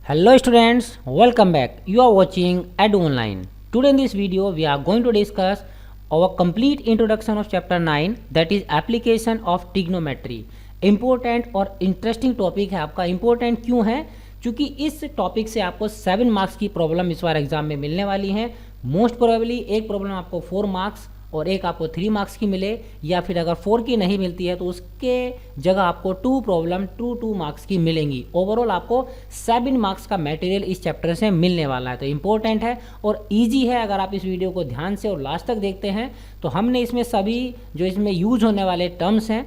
Hello students, welcome back. You are watching Edu Online. Today in this video we are going to discuss our complete introduction of chapter 9, that is application of trigonometry. Important और interesting topic है आपका. important क्यों है? क्योंकि इस topic से आपको 7 marks की प्रॉब्लम इस बार एग्जाम में मिलने वाली है. मोस्ट प्रोबेबली एक प्रॉब्लम आपको 4 मार्क्स और एक आपको 3 मार्क्स की मिले, या फिर अगर 4 की नहीं मिलती है तो उसके जगह आपको 2 प्रॉब्लम 2 मार्क्स की मिलेंगी. ओवरऑल आपको 7 मार्क्स का मटेरियल इस चैप्टर से मिलने वाला है. तो इम्पोर्टेंट है और इजी है. अगर आप इस वीडियो को ध्यान से और लास्ट तक देखते हैं तो हमने इसमें सभी जो इसमें यूज होने वाले टर्म्स हैं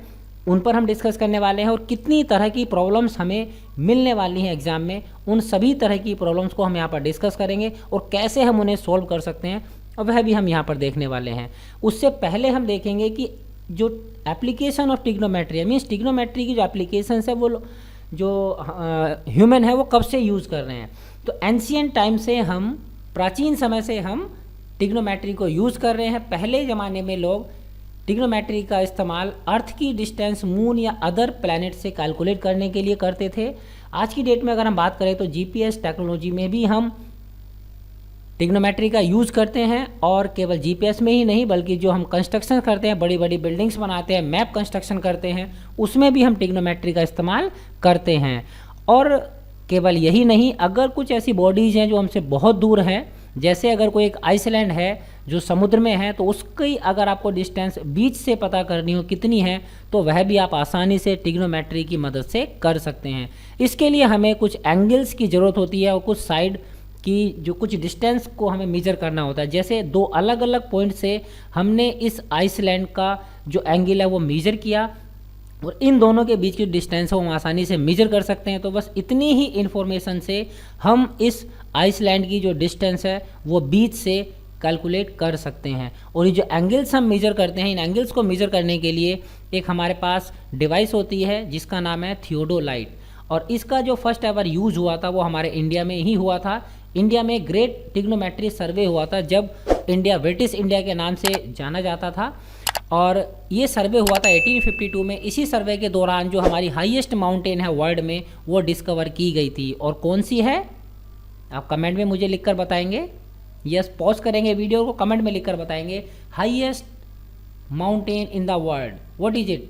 उन पर हम डिस्कस करने वाले हैं, और कितनी तरह की प्रॉब्लम्स हमें मिलने वाली हैं एग्जाम में, उन सभी तरह की प्रॉब्लम्स को हम यहाँ पर डिस्कस करेंगे और कैसे हम उन्हें सॉल्व कर सकते हैं, और वह भी हम यहाँ पर देखने वाले हैं. उससे पहले हम देखेंगे कि जो application of trigonometry means trigonometry की जो एप्लीकेशन है वो जो ह्यूमन है वो कब से यूज़ कर रहे हैं. तो एंशियंट टाइम से हम, प्राचीन समय से हम ट्रिग्नोमेट्री को यूज़ कर रहे हैं. पहले ज़माने में लोग ट्रिग्नोमेट्री का इस्तेमाल अर्थ की डिस्टेंस मून या अदर प्लैनेट से कैलकुलेट करने के लिए करते थे. आज की डेट में अगर हम बात करें तो जीपीएस टेक्नोलॉजी में भी हम ट्रिग्नोमेट्री का यूज़ करते हैं, और केवल जीपीएस में ही नहीं बल्कि जो हम कंस्ट्रक्शन करते हैं, बड़ी बड़ी बिल्डिंग्स बनाते हैं, मैप कंस्ट्रक्शन करते हैं, उसमें भी हम ट्रिग्नोमेट्री का इस्तेमाल करते हैं. और केवल यही नहीं, अगर कुछ ऐसी बॉडीज़ हैं जो हमसे बहुत दूर हैं, जैसे अगर कोई एक आइसलैंड है जो समुद्र में है, तो उसकी अगर आपको डिस्टेंस बीच से पता करनी हो कितनी है तो वह भी आप आसानी से ट्रिग्नोमेट्री की मदद से कर सकते हैं. इसके लिए हमें कुछ एंगल्स की ज़रूरत होती है और कुछ साइड कि जो कुछ डिस्टेंस को हमें मेजर करना होता है. जैसे 2 अलग अलग पॉइंट से हमने इस आइसलैंड का जो एंगल है वो मेजर किया, और इन दोनों के बीच की डिस्टेंस है वो हम आसानी से मेजर कर सकते हैं. तो बस इतनी ही इन्फॉर्मेशन से हम इस आइसलैंड की जो डिस्टेंस है वो बीच से कैलकुलेट कर सकते हैं. और ये जो एंगल्स हम मेजर करते हैं, इन एंगल्स को मेजर करने के लिए एक हमारे पास डिवाइस होती है जिसका नाम है थियोडोलाइट. और इसका जो फर्स्ट एवर यूज़ हुआ था वो हमारे इंडिया में ही हुआ था. इंडिया में ग्रेट ट्रिग्नोमेट्री सर्वे हुआ था जब इंडिया ब्रिटिश इंडिया के नाम से जाना जाता था, और ये सर्वे हुआ था 1852 में. इसी सर्वे के दौरान जो हमारी हाईएस्ट माउंटेन है वर्ल्ड में वो डिस्कवर की गई थी. और कौन सी है आप कमेंट में मुझे लिखकर बताएंगे. यस, पॉज करेंगे वीडियो को, कमेंट में लिखकर बताएंगे highest mountain in the world what is it.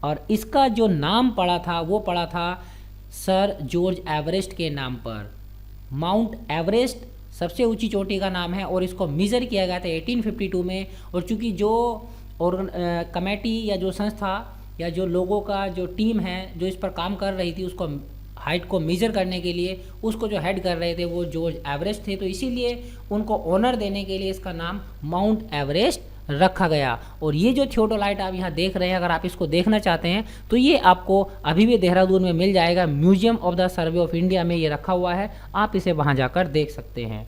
और इसका जो नाम पड़ा था वो पड़ा था सर जॉर्ज एवरेस्ट के नाम पर. माउंट एवरेस्ट सबसे ऊंची चोटी का नाम है और इसको मेज़र किया गया था 1852 में. और चूंकि जो कमेटी या जो संस्था या जो लोगों का जो टीम है जो इस पर काम कर रही थी, उसको हाइट को मेज़र करने के लिए उसको जो हेड कर रहे थे वो जॉर्ज एवरेस्ट थे, तो इसीलिए उनको ऑनर देने के लिए इसका नाम माउंट एवरेस्ट रखा गया. और ये जो थियोडोलाइट आप यहाँ देख रहे हैं, अगर आप इसको देखना चाहते हैं तो ये आपको अभी भी देहरादून में मिल जाएगा. Museum of the survey of India में ये रखा हुआ है, आप इसे वहाँ जाकर देख सकते हैं.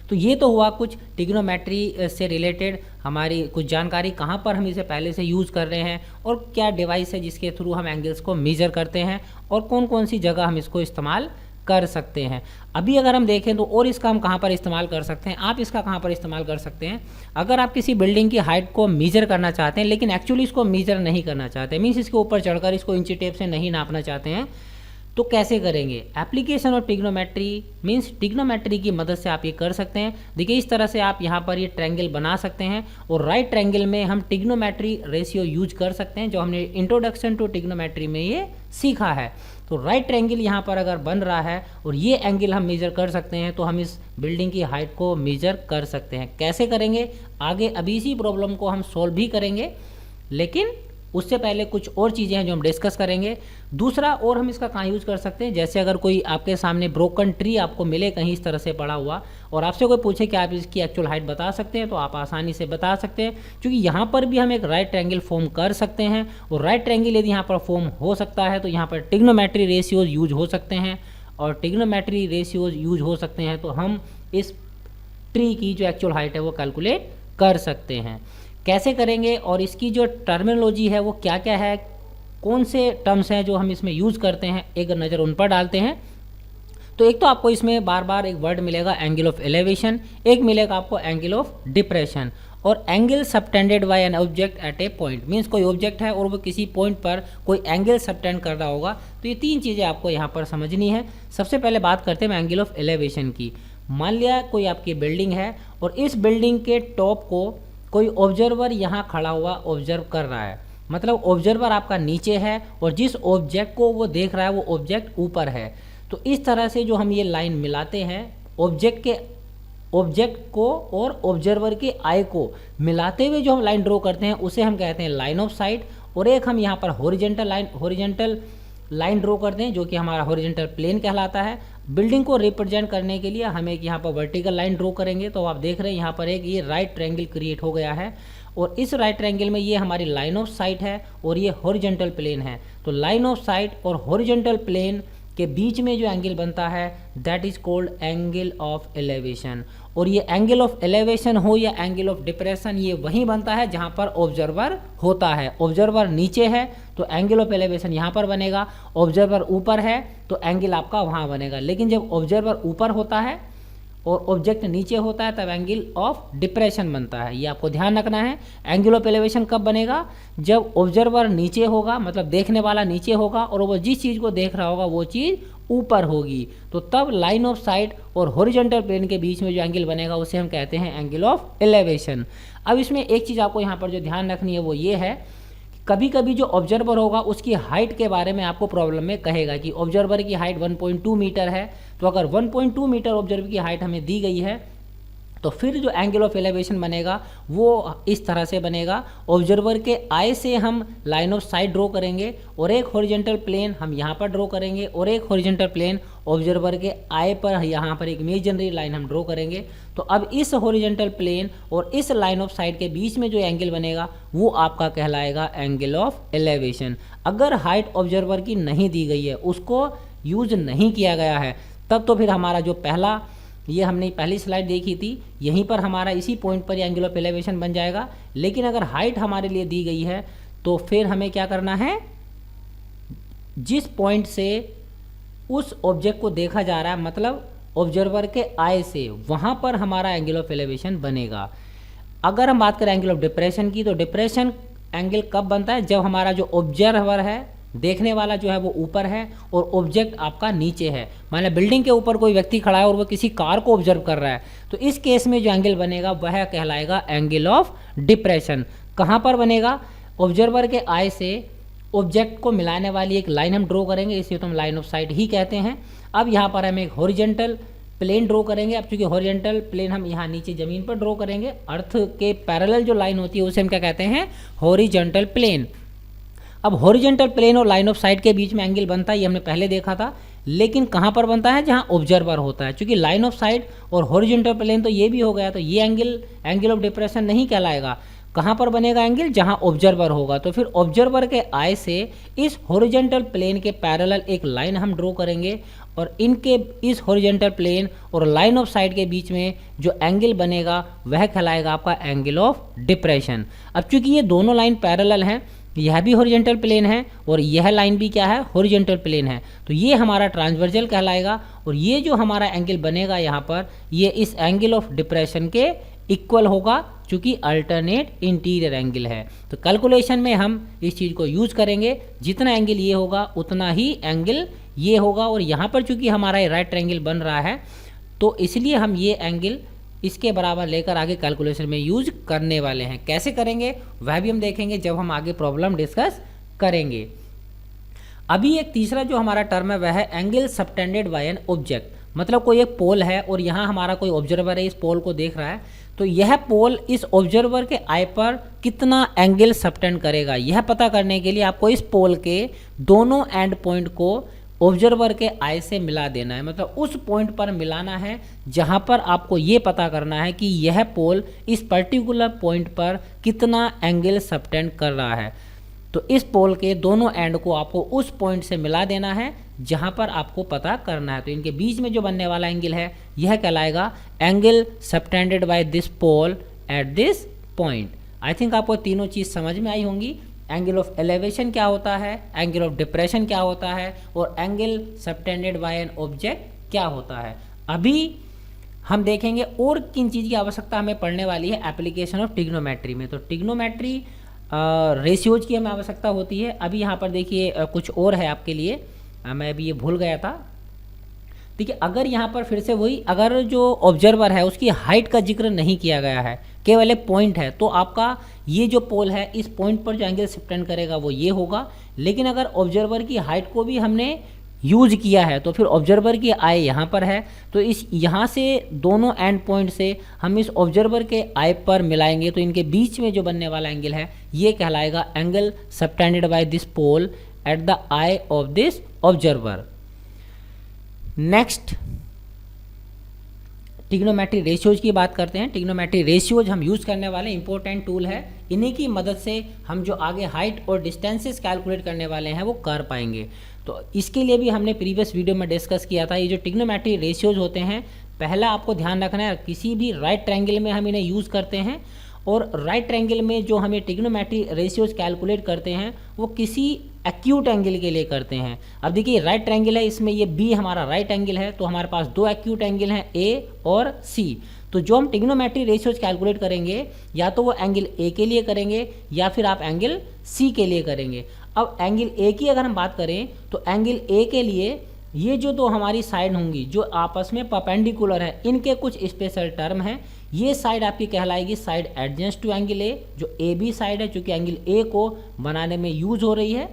तो ये तो हुआ कुछ ट्रिग्नोमेट्री से रिलेटेड हमारी कुछ जानकारी, कहाँ पर हम इसे पहले से यूज़ कर रहे हैं और क्या डिवाइस है जिसके थ्रू हम एंगल्स को मेज़र करते हैं और कौन कौन सी जगह हम इसको इस्तेमाल कर सकते हैं. अभी अगर हम देखें तो और इसका हम कहाँ पर इस्तेमाल कर सकते हैं, आप इसका कहाँ पर इस्तेमाल कर सकते हैं. अगर आप किसी बिल्डिंग की हाइट को मेज़र करना चाहते हैं लेकिन एक्चुअली इसको मेज़र नहीं करना चाहते, मीन्स इसके ऊपर चढ़कर इसको इंची टेप से नहीं नापना चाहते हैं, तो कैसे करेंगे. Application of trigonometry means trigonometry की मदद से आप ये कर सकते हैं. देखिए इस तरह से आप यहाँ पर ये ट्रायंगल बना सकते हैं, और राइट ट्रायंगल में हम ट्रिग्नोमेट्री रेशियो यूज कर सकते हैं जो हमने इंट्रोडक्शन टू ट्रिग्नोमेट्री में ये सीखा है. तो राइट ट्रायंगल यहाँ पर अगर बन रहा है और ये एंगल हम मेजर कर सकते हैं तो हम इस बिल्डिंग की हाइट को मेजर कर सकते हैं. कैसे करेंगे आगे अभी इसी प्रॉब्लम को हम सॉल्व भी करेंगे, लेकिन उससे पहले कुछ और चीज़ें हैं जो हम डिस्कस करेंगे. दूसरा और हम इसका कहाँ यूज़ कर सकते हैं, जैसे अगर कोई आपके सामने ब्रोकन ट्री आपको मिले कहीं इस तरह से पड़ा हुआ और आपसे कोई पूछे कि आप इसकी एक्चुअल हाइट बता सकते हैं, तो आप आसानी से बता सकते हैं, क्योंकि यहाँ पर भी हम एक राइट ट्रायंगल फॉर्म कर सकते हैं. और राइट ट्रायंगल यदि यहाँ पर फॉर्म हो सकता है तो यहाँ पर ट्रिग्नोमेट्री रेशियोज यूज हो सकते हैं, और ट्रिग्नोमेट्री रेशियोज यूज हो सकते हैं तो हम इस ट्री की जो एक्चुअल हाइट है वो कैलकुलेट कर सकते हैं. कैसे करेंगे और इसकी जो टर्मिनोलॉजी है वो क्या क्या है, कौन से टर्म्स हैं जो हम इसमें यूज़ करते हैं, एक नज़र उन पर डालते हैं. तो एक तो आपको इसमें बार बार एक वर्ड मिलेगा एंगल ऑफ एलिवेशन, एक मिलेगा आपको एंगल ऑफ डिप्रेशन, और angle subtended bye an object at A point, means कोई ऑब्जेक्ट है और वो किसी पॉइंट पर कोई एंगल सबटेंड कर रहा होगा। तो ये तीन चीज़ें आपको यहाँ पर समझनी है। सबसे पहले बात करते हैं एंगल ऑफ एलिवेशन की। मान लिया कोई आपकी बिल्डिंग है और इस बिल्डिंग के टॉप को कोई ऑब्जर्वर यहाँ खड़ा हुआ ऑब्जर्व कर रहा है, मतलब ऑब्जर्वर आपका नीचे है और जिस ऑब्जेक्ट को वो देख रहा है वो ऑब्जेक्ट ऊपर है। तो इस तरह से जो हम ये लाइन मिलाते हैं ऑब्जेक्ट को और ऑब्जर्वर के आई को मिलाते हुए जो हम लाइन ड्रॉ करते हैं उसे हम कहते हैं लाइन ऑफ साइट। और एक हम यहाँ पर हॉरिजेंटल लाइन ड्रॉ करते हैं जो कि हमारा हॉरिजेंटल प्लेन कहलाता है। बिल्डिंग को रिप्रेजेंट करने के लिए हम एक यहाँ पर वर्टिकल लाइन ड्रॉ करेंगे। तो आप देख रहे हैं यहाँ पर एक ये राइट ट्रायंगल क्रिएट हो गया है और इस राइट ट्रायंगल में ये हमारी लाइन ऑफ साइट है और ये हॉरिजेंटल प्लेन है। तो लाइन ऑफ साइट और हॉरिजेंटल प्लेन के बीच में जो एंगल बनता है that is called angle of elevation. और ये एंगल ऑफ एलिवेशन हो या एंगल ऑफ डिप्रेशन, ये वहीं बनता है जहाँ पर ऑब्जर्वर होता है। ऑब्जर्वर नीचे है तो एंगल ऑफ एलिवेशन यहाँ पर बनेगा, ऑब्जर्वर ऊपर है तो एंगल आपका वहाँ बनेगा। लेकिन जब ऑब्जर्वर ऊपर होता है और ऑब्जेक्ट नीचे होता है तब एंगल ऑफ डिप्रेशन बनता है। ये आपको ध्यान रखना है। एंगल ऑफ एलिवेशन कब बनेगा? जब ऑब्जर्वर नीचे होगा, मतलब देखने वाला नीचे होगा और वो जिस चीज़ को देख रहा होगा वो चीज़ ऊपर होगी, तो तब लाइन ऑफ साइट और हॉरिजॉन्टल प्लेन के बीच में जो एंगल बनेगा उसे हम कहते हैं एंगल ऑफ एलिवेशन। अब इसमें एक चीज़ आपको यहाँ पर जो ध्यान रखनी है वो ये है, कभी कभी जो ऑब्जर्वर होगा उसकी हाइट के बारे में आपको प्रॉब्लम में कहेगा कि ऑब्जर्वर की हाइट 1.2 मीटर है। तो अगर 1.2 मीटर ऑब्जर्वर की हाइट हमें दी गई है तो फिर जो एंगल ऑफ एलिवेशन बनेगा वो इस तरह से बनेगा। ऑब्जर्वर के आई से हम लाइन ऑफ साइट ड्रॉ करेंगे और एक हॉरिजॉन्टल प्लेन हम यहाँ पर ड्रॉ करेंगे और एक हॉरिजॉन्टल प्लेन ऑब्जर्वर के आई पर यहाँ पर एक इमेजिनरी लाइन हम ड्रॉ करेंगे। तो अब इस हॉरिजॉन्टल प्लेन और इस लाइन ऑफ साइट के बीच में जो एंगल बनेगा वो आपका कहलाएगा एंगल ऑफ एलिवेशन। अगर हाइट ऑब्जर्वर की नहीं दी गई है, उसको यूज नहीं किया गया है, तब तो फिर हमारा जो पहला ये हमने पहली स्लाइड देखी थी यहीं पर हमारा इसी पॉइंट पर एंगल ऑफ एलिवेशन बन जाएगा। लेकिन अगर हाइट हमारे लिए दी गई है तो फिर हमें क्या करना है, जिस पॉइंट से उस ऑब्जेक्ट को देखा जा रहा है, मतलब ऑब्जर्वर के आई से, वहाँ पर हमारा एंगल ऑफ एलिवेशन बनेगा। अगर हम बात करें एंगल ऑफ डिप्रेशन की, तो डिप्रेशन एंगल कब बनता है? जब हमारा जो ऑब्जर्वर है, देखने वाला जो है वो ऊपर है और ऑब्जेक्ट आपका नीचे है। मान लो बिल्डिंग के ऊपर कोई व्यक्ति खड़ा है और वो किसी कार को ऑब्जर्व कर रहा है, तो इस केस में जो एंगल बनेगा वह कहलाएगा एंगल ऑफ डिप्रेशन। कहाँ पर बनेगा? ऑब्जर्वर के आई से ऑब्जेक्ट को मिलाने वाली एक लाइन हम ड्रॉ करेंगे, इसे तो हम लाइन ऑफ साइट ही कहते हैं। अब यहाँ पर हम एक हॉरिजॉन्टल प्लेन ड्रॉ करेंगे। अब चूंकि हॉरिजॉन्टल प्लेन हम यहाँ नीचे ज़मीन पर ड्रॉ करेंगे, अर्थ के पैरेलल जो लाइन होती है उसे हम क्या कहते हैं? Horizontal plane. अब हॉरिजॉन्टल प्लेन और लाइन ऑफ साइट के बीच में एंगल बनता है, ये हमने पहले देखा था। लेकिन कहाँ पर बनता है? जहाँ ऑब्जर्वर होता है। क्योंकि लाइन ऑफ साइट और हॉरिजॉन्टल प्लेन तो ये भी हो गया, तो ये एंगल ऑफ डिप्रेशन नहीं कहलाएगा। कहाँ पर बनेगा एंगल? जहाँ ऑब्जर्वर होगा। तो फिर ऑब्जर्वर के आई से इस हॉरिजॉन्टल प्लेन के पैरेलल एक लाइन हम ड्रॉ करेंगे और इनके इस हॉरिजॉन्टल प्लेन और लाइन ऑफ साइट के बीच में जो एंगल बनेगा वह कहलाएगा आपका एंगल ऑफ डिप्रेशन। अब चूंकि ये दोनों लाइन पैरेलल हैं, यह भी हॉरिजॉन्टल प्लेन है और यह लाइन भी क्या है? हॉरिजॉन्टल प्लेन है, तो ये हमारा ट्रांसवर्जल कहलाएगा। और ये जो हमारा एंगल बनेगा यहाँ पर, ये इस एंगल ऑफ डिप्रेशन के इक्वल होगा क्योंकि अल्टरनेट इंटीरियर एंगल है। तो कैलकुलेशन में हम इस चीज़ को यूज करेंगे, जितना एंगल ये होगा उतना ही एंगल ये होगा। और यहाँ पर चूंकि हमारा राइट ट्रायंगल बन रहा है तो इसलिए हम ये एंगल इसके बराबर लेकर आगे कैलकुलेशन में यूज करने वाले हैं। कैसे करेंगे वह भी हम देखेंगे जब हम आगे प्रॉब्लम डिस्कस करेंगे। अभी एक तीसरा जो हमारा टर्म है वह है angle subtended bye an object. मतलब कोई एक पोल है और यहाँ हमारा कोई ऑब्जर्वर है, इस पोल को देख रहा है, तो यह पोल इस ऑब्जर्वर के आई पर कितना एंगल सबटेंड करेगा, यह पता करने के लिए आपको इस पोल के दोनों एंड पॉइंट को ऑब्जर्वर के आई से मिला देना है। मतलब उस पॉइंट पर मिलाना है जहां पर आपको ये पता करना है कि यह पोल इस पर्टिकुलर पॉइंट पर कितना एंगल सबटेंड कर रहा है। तो इस पोल के दोनों एंड को आपको उस पॉइंट से मिला देना है जहां पर आपको पता करना है। तो इनके बीच में जो बनने वाला एंगल है यह कहलाएगा angle subtended by this pole at this point. I think आपको तीनों चीज़ समझ में आई होंगी। एंगल ऑफ एलिवेशन क्या होता है, एंगल ऑफ डिप्रेशन क्या होता है और angle subtended bye an object क्या होता है। अभी हम देखेंगे और किन चीज़ की आवश्यकता हमें पड़ने वाली है एप्लीकेशन ऑफ ट्रिग्नोमेट्री में। तो ट्रिग्नोमेट्री रेशियोज की हमें आवश्यकता होती है। अभी यहाँ पर देखिए कुछ और है आपके लिए, मैं अभी ये भूल गया था। ठीक है, अगर यहाँ पर फिर से वही, अगर जो ऑब्जर्वर है उसकी हाइट का जिक्र नहीं किया गया है, केवल एक पॉइंट है, तो आपका ये जो पोल है इस पॉइंट पर जो एंगल सब्टेंड करेगा वो ये होगा। लेकिन अगर ऑब्जर्वर की हाइट को भी हमने यूज किया है तो फिर ऑब्जर्वर की आई यहाँ पर है, तो इस यहाँ से दोनों एंड पॉइंट से हम इस ऑब्जर्वर के आई पर मिलाएंगे तो इनके बीच में जो बनने वाला एंगल है ये कहलाएगा angle subtended by this pole at the eye of this observer. Next trigonometry ratios की बात करते हैं। ट्रिग्नोमेट्री रेशियोज हम यूज करने वाले इंपॉर्टेंट टूल है, इन्हीं की मदद से हम जो आगे हाइट और डिस्टेंसेस कैलकुलेट करने वाले हैं वो कर पाएंगे। तो इसके लिए भी हमने प्रीवियस वीडियो में डिस्कस किया था। ये जो ट्रिग्नोमेट्री रेशियोज होते हैं, पहला आपको ध्यान रखना है किसी भी राइट ट्रायंगल में हम इन्हें यूज़ करते हैं, और राइट ट्रायंगल में जो हमें ट्रिग्नोमेट्री रेशियोज कैलकुलेट करते हैं वो किसी एक्यूट एंगल के लिए करते हैं। अब देखिए राइट ट्रायंगल है, इसमें ये बी हमारा राइट एंगल है, तो हमारे पास दो एक्यूट एंगल हैं ए और सी। तो जो हम ट्रिग्नोमेट्री रेशियोज कैलकुलेट करेंगे या तो वो एंगल ए के लिए करेंगे या फिर आप एंगल सी के लिए करेंगे। अब एंगल ए की अगर हम बात करें तो एंगल ए के लिए ये जो दो हमारी साइड होंगी जो आपस में परपेंडिकुलर है, इनके कुछ स्पेशल टर्म हैं। ये साइड आपकी कहलाएगी साइड एडजेंस्ट टू एंगल ए, जो ए बी साइड है, चूँकि एंगल ए को बनाने में यूज हो रही है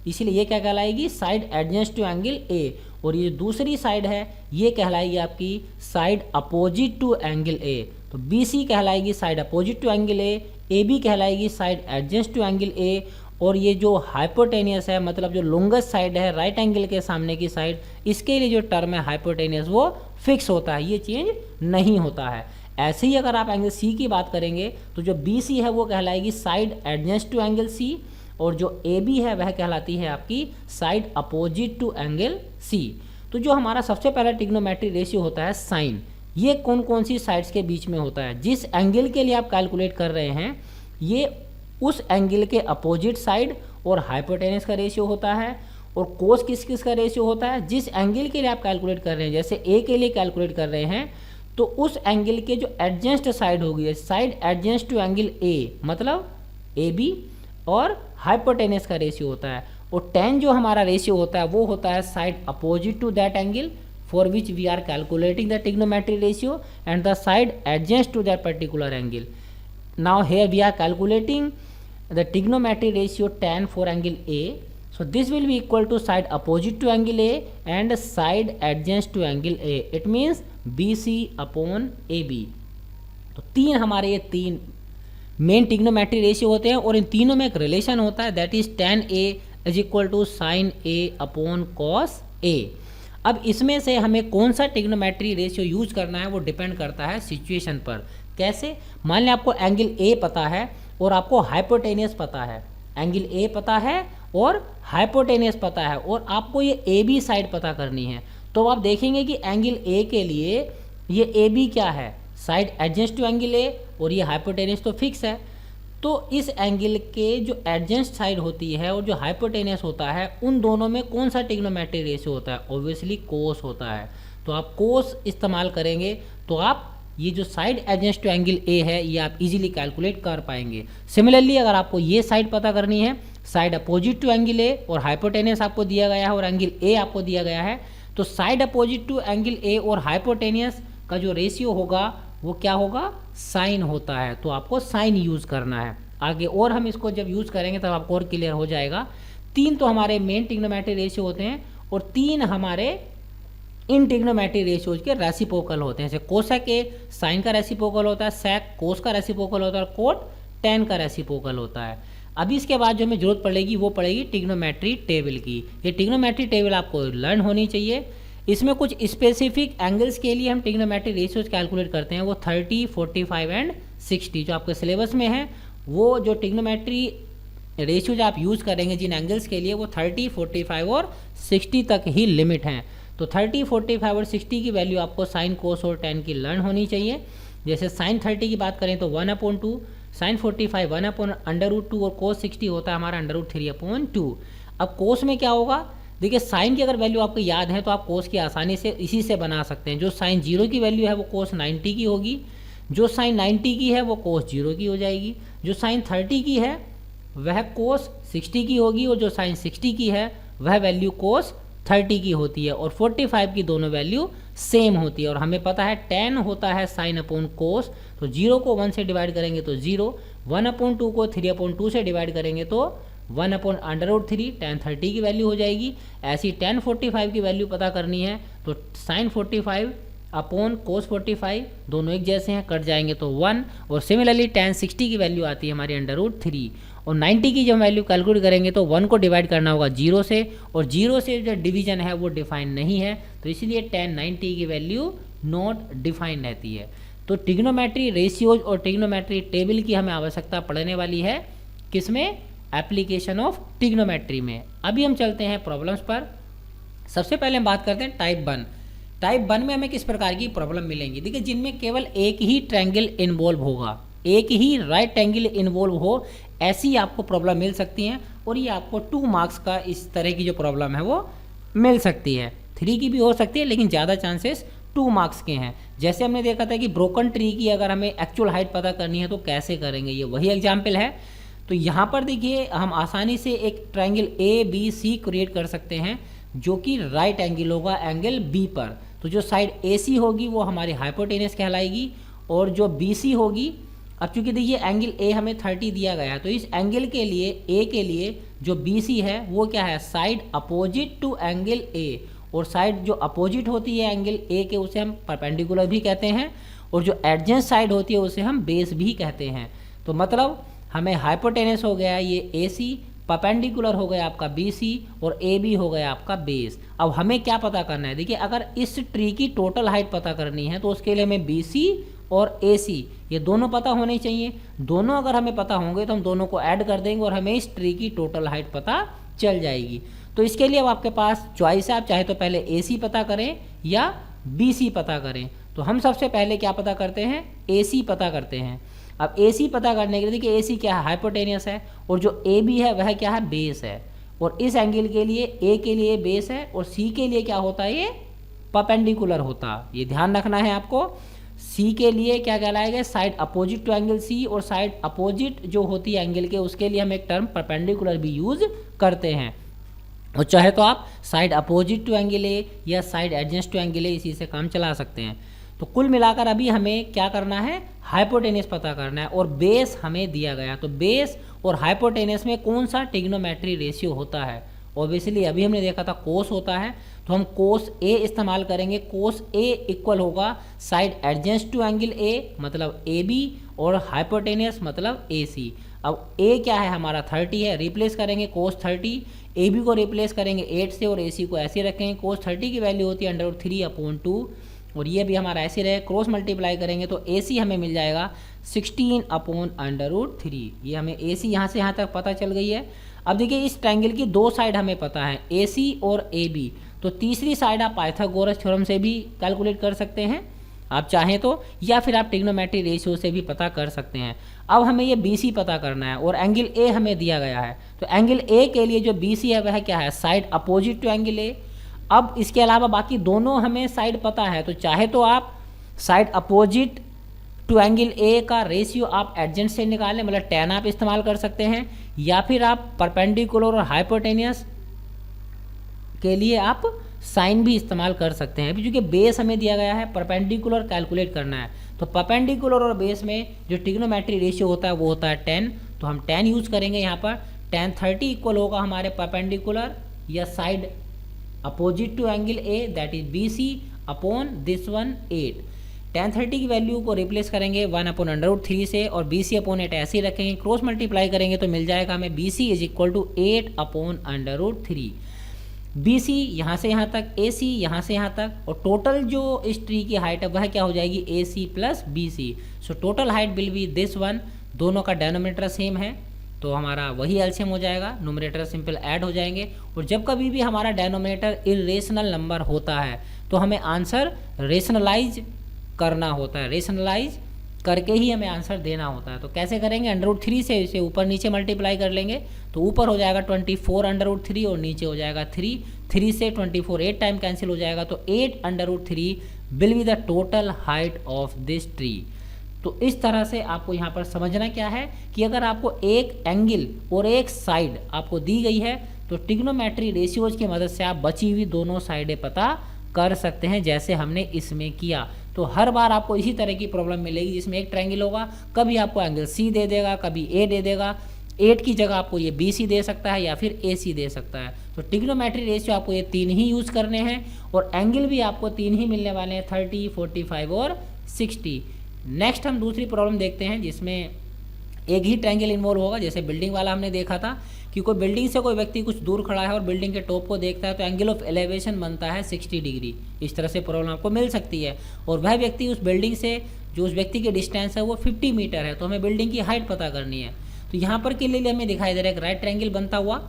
इसलिए ये क्या कहलाएगी side adjacent to angle A. और ये दूसरी साइड है ये कहलाएगी आपकी side opposite to angle A. तो बी सी कहलाएगी side opposite to angle A B कहलाएगी side adjacent to angle A. और ये जो हाइपोटेनियस है, मतलब जो लॉन्गेस्ट साइड है राइट एंगल के सामने की साइड, इसके लिए जो टर्म है हाइपोटेनियस वो फिक्स होता है, ये चेंज नहीं होता है। ऐसे ही अगर आप एंगल सी की बात करेंगे तो जो बी सी है वो कहलाएगी side adjacent to angle C, और जो ए बी है वह कहलाती है आपकी side opposite to angle C. तो जो हमारा सबसे पहला ट्रिग्नोमेट्री रेशियो होता है साइन, ये कौन कौन सी साइड्स के बीच में होता है। जिस एंगल के लिए आप कैलकुलेट कर रहे हैं ये उस एंगल के अपोजिट साइड और हाइपोटेनस का रेशियो होता है। और कोस किस किस का रेशियो होता है, जिस एंगल के लिए आप कैलकुलेट कर रहे हैं, जैसे ए के लिए कैलकुलेट कर रहे हैं तो उस एंगल के जो एडजेंस्ट साइड होगी, साइड एडजेंस्ट टू एंगल ए मतलब ए बी, और हाइपोटेनस का रेशियो होता है। और टेन जो हमारा रेशियो होता है वो होता है side opposite to that angle for which we are calculating the trigonometry ratio and the side adjacent to that particular angle. Now here we are calculating the trigonometry ratio tan for angle A. So this will be equal to side opposite to angle A and side adjacent to angle A. It means BC upon AB. तो तीन हमारे ये तीन main trigonometry ratio होते हैं और इन तीनों में एक रिलेशन होता है, that is tan A is equal to sine A upon cos A। अब इसमें से हमें कौन सा ट्रिग्नोमेट्री रेशियो यूज करना है वो डिपेंड करता है सिचुएशन पर। कैसे, मान लें आपको एंगल ए पता है और आपको हाइपोटेनियस पता है, एंगल ए पता है और हाइपोटेनियस पता है, और आपको ये ए बी साइड पता करनी है। तो आप देखेंगे कि एंगल ए के लिए ये ए बी क्या है, side adjacent to angle A, और ये हाइपोटेनियस तो फिक्स है। तो इस एंगल के जो एडजेंस्ट साइड होती है और जो हाइपोटेनियस होता है उन दोनों में कौन सा ट्रिग्नोमेट्री रेशियो होता है, ऑब्वियसली कोस होता है। तो आप कोस इस्तेमाल करेंगे तो आप ये जो साइड एडजेंस्ट टू एंगल ए है ये आप इजीली कैलकुलेट कर पाएंगे। सिमिलरली अगर आपको ये साइड पता करनी है, side opposite to angle A और हाइपोटेनियस आपको दिया गया है और एंगल ए आपको दिया गया है, तो side opposite to angle A और हाइपोटेनियस का जो रेशियो होगा वो क्या होगा, साइन होता है। तो आपको साइन यूज़ करना है आगे, और हम इसको जब यूज़ करेंगे तब आपको और क्लियर हो जाएगा। तीन तो हमारे मेन ट्रिग्नोमेट्री रेशियो होते हैं और तीन हमारे इन ट्रिग्नोमेट्री रेशियोज के रेसिप्रोकल होते हैं। जैसे कोसेक ए साइन का रेसिप्रोकल होता है, सेक कोस का रेसिप्रोकल होता है, और कोट टेन का रेसिप्रोकल होता है। अभी इसके बाद जो हमें जरूरत पड़ेगी वो पड़ेगी ट्रिग्नोमेट्री टेबल की। ये ट्रिग्नोमेट्री टेबल आपको लर्न होनी चाहिए। इसमें कुछ स्पेसिफिक एंगल्स के लिए हम ट्रिग्नोमेट्री रेशियोज कैलकुलेट करते हैं, वो 30, 45 एंड 60 जो आपके सिलेबस में है। वो जो ट्रिग्नोमेट्री रेशियोज आप यूज़ करेंगे जिन एंगल्स के लिए वो 30, 45 और 60 तक ही लिमिट हैं। तो 30, 45 और 60 की वैल्यू आपको साइन कोस और टेन की लर्न होनी चाहिए। जैसे साइन 30 की बात करें तो 1/2, साइन 45 1/√2 और कोस 60 होता है हमारा √3/2। अब कोस में क्या होगा, देखिए साइन की अगर वैल्यू आपको याद है तो आप कोस की आसानी से इसी से बना सकते हैं। जो साइन 0 की वैल्यू है वो कोस 90 की होगी, जो साइन 90 की है वो कोस 0 की हो जाएगी, जो साइन 30 की है वह कोस 60 की होगी, और जो साइन 60 की है वह वैल्यू कोस 30 की होती है, और 45 की दोनों वैल्यू सेम होती है। और हमें पता है tan होता है साइन अपॉन कोस, तो 0 को 1 से डिवाइड करेंगे तो 0, 1/2 को 3/2 से डिवाइड करेंगे तो 1/√3 tan 30 की वैल्यू हो जाएगी। ऐसी tan 45 की वैल्यू पता करनी है तो साइन 45 अपॉन कोस 45 दोनों एक जैसे हैं, कट जाएंगे तो 1, और सिमिलरली tan 60 की वैल्यू आती है हमारी √3, और 90 की जब वैल्यू कैलकुलेट करेंगे तो 1 को डिवाइड करना होगा 0 से, और 0 से जो डिवीजन है वो डिफाइन नहीं है, तो इसलिए tan 90 की वैल्यू नॉट डिफाइन रहती है। तो ट्रिग्नोमेट्री रेशियोज और ट्रिग्नोमेट्री टेबल की हमें आवश्यकता पड़ने वाली है, किसमें? एप्लीकेशन ऑफ ट्रिग्नोमेट्री में। अभी हम चलते हैं प्रॉब्लम्स पर। सबसे पहले हम बात करते हैं टाइप 1। टाइप 1 में हमें किस प्रकार की प्रॉब्लम मिलेंगी? देखिए जिनमें केवल एक ही ट्रायंगल इन्वॉल्व होगा, एक ही राइट एंगल इन्वॉल्व हो, ऐसी आपको प्रॉब्लम मिल सकती हैं, और ये आपको 2 मार्क्स का इस तरह की जो प्रॉब्लम है वो मिल सकती है। 3 की भी हो सकती है, लेकिन ज़्यादा चांसेस 2 मार्क्स के हैं। जैसे हमने देखा था कि ब्रोकन ट्री की अगर हमें एक्चुअल हाइट पता करनी है तो कैसे करेंगे, ये वही एग्जाम्पल है। तो यहाँ पर देखिए हम आसानी से एक ट्रायंगल ABC क्रिएट कर सकते हैं जो कि राइट एंगल होगा एंगल B पर। तो जो साइड AC होगी वो हमारी हाइपोटेनस कहलाएगी, और जो BC होगी, अब चूंकि देखिए एंगल A हमें 30 दिया गया है, तो इस एंगल के लिए A के लिए जो BC है वो क्या है? Side opposite to angle A, और साइड जो अपोजिट होती है एंगल A के उसे हम परपेंडिकुलर भी कहते हैं, और जो एडजेंट साइड होती है उसे हम बेस भी कहते हैं। तो मतलब हमें हाइपोटेनस हो गया ये AC, परपेंडिकुलर हो गया आपका BC, और AB हो गया आपका बेस। अब हमें क्या पता करना है? देखिए अगर इस ट्री की टोटल हाइट पता करनी है तो उसके लिए हमें BC और AC ये दोनों पता होने चाहिए। दोनों अगर हमें पता होंगे तो हम दोनों को ऐड कर देंगे और हमें इस ट्री की टोटल हाइट पता चल जाएगी। तो इसके लिए अब आपके पास चॉइस है, आप चाहे तो पहले AC पता करें या BC पता करें। तो हम सबसे पहले क्या पता करते हैं? AC पता करते हैं। अब AC पता करने के लिए देखिए AC क्या है? हाइपोटेनियस है, और जो AB है वह क्या है? बेस है, और इस एंगल के लिए A के लिए बेस है, और C के लिए क्या होता है? ये परपेंडिकुलर होता। ये ध्यान रखना है आपको। C के लिए क्या कहलाएगा? Side opposite to angle C, और साइड अपोजिट जो होती है एंगल के उसके लिए हम एक टर्म परपेंडिकुलर भी यूज करते हैं, और चाहे तो आप side opposite to angle A या side adjacent to angle A इसी से काम चला सकते हैं। तो कुल मिलाकर अभी हमें क्या करना है? हाइपोटेनस पता करना है, और बेस हमें दिया गया। तो बेस और हाइपोटेनस में कौन सा ट्रिग्नोमेट्री रेशियो होता है? ऑब्वियसली अभी हमने देखा था कोस होता है, तो हम कोस A इस्तेमाल करेंगे। कोस A इक्वल होगा side adjacent to angle A मतलब AB, और हाइपोटेनस मतलब AC। अब A क्या है? हमारा 30 है, रिप्लेस करेंगे कोस 30, AB को रिप्लेस करेंगे 8 से, और AC को ऐसे रखेंगे। कोस 30 की वैल्यू होती है √3/2, और ये भी हमारा ऐसे रहे, क्रॉस मल्टीप्लाई करेंगे तो AC हमें मिल जाएगा 16/√3। ये हमें AC यहाँ से यहाँ तक पता चल गई है। अब देखिए इस ट्रायंगल की 2 साइड हमें पता है, AC और AB, तो तीसरी साइड आप पाइथागोरस थ्योरम से भी कैलकुलेट कर सकते हैं आप चाहें तो, या फिर आप ट्रिग्नोमेट्री रेशियो से भी पता कर सकते हैं। अब हमें ये BC पता करना है, और एंगल A हमें दिया गया है, तो एंगल A के लिए जो BC है वह क्या है? Side opposite to angle A। अब इसके अलावा बाकी दोनों हमें साइड पता है, तो चाहे तो आप side opposite to angle A का रेशियो आप एडजेंट से निकालें, मतलब tan आप इस्तेमाल कर सकते हैं, या फिर आप परपेंडिकुलर और हाइपोटेनियस के लिए आप साइन भी इस्तेमाल कर सकते हैं। अभी चूंकि बेस हमें दिया गया है, परपेंडिकुलर कैलकुलेट करना है, तो परपेंडिकुलर और बेस में जो ट्रिग्नोमेट्री रेशियो होता है वो होता है 10, तो हम 10 यूज़ करेंगे यहाँ पर। tan 30 इक्वल होगा हमारे परपेंडिकुलर या side opposite to angle A that is BC upon this one 8। tan 30 की वैल्यू को रिप्लेस करेंगे 1/√3 से, और BC अपॉन 8 ऐसे ही रखेंगे, क्रॉस मल्टीप्लाई करेंगे तो मिल जाएगा हमें BC is equal to 8/√3। BC यहाँ से यहाँ तक, AC यहाँ से यहाँ तक, और टोटल जो इस ट्री की हाइट है वह क्या हो जाएगी? AC plus BC। So total height will be this one. दोनों का डेनोमिनेटर सेम है तो हमारा वही एलसीएम हो जाएगा, न्यूमरेटर सिंपल ऐड हो जाएंगे। और जब कभी भी हमारा डेनोमिनेटर इरेशनल नंबर होता है तो हमें आंसर रेशनलाइज करना होता है, रेशनलाइज करके ही हमें आंसर देना होता है। तो कैसे करेंगे, √3 से इसे ऊपर नीचे मल्टीप्लाई कर लेंगे तो ऊपर हो जाएगा 24 √3 और नीचे हो जाएगा 3। 3 से 24 8 टाइम कैंसिल हो जाएगा तो 8 √3 will be the total height of this tree. तो इस तरह से आपको यहाँ पर समझना क्या है कि अगर आपको एक एंगल और एक साइड आपको दी गई है तो ट्रिग्नोमेट्री रेशियोज की मदद से आप बची हुई दोनों साइडें पता कर सकते हैं, जैसे हमने इसमें किया। तो हर बार आपको इसी तरह की प्रॉब्लम मिलेगी जिसमें एक ट्रायंगल होगा, कभी आपको एंगल सी दे देगा, कभी ए दे देगा, 8 की जगह आपको ये BC दे सकता है या फिर AC दे सकता है। तो ट्रिग्नोमेट्री रेशियो आपको ये 3 ही यूज़ करने हैं और एंगल भी आपको 3 ही मिलने वाले हैं, 30, 45 और 60। नेक्स्ट हम दूसरी प्रॉब्लम देखते हैं जिसमें एक ही ट्रायंगल इन्वॉल्व होगा। जैसे बिल्डिंग वाला हमने देखा था कि कोई बिल्डिंग से कोई व्यक्ति कुछ दूर खड़ा है और बिल्डिंग के टॉप को देखता है तो एंगल ऑफ एलिवेशन बनता है 60 डिग्री। इस तरह से प्रॉब्लम आपको मिल सकती है और वह व्यक्ति उस बिल्डिंग से जो उस व्यक्ति की डिस्टेंस है वो 50 मीटर है, तो हमें बिल्डिंग की हाइट पता करनी है। तो यहाँ पर के लिए हमें दिखाई दे रहा है एक राइट ट्रायंगल बनता हुआ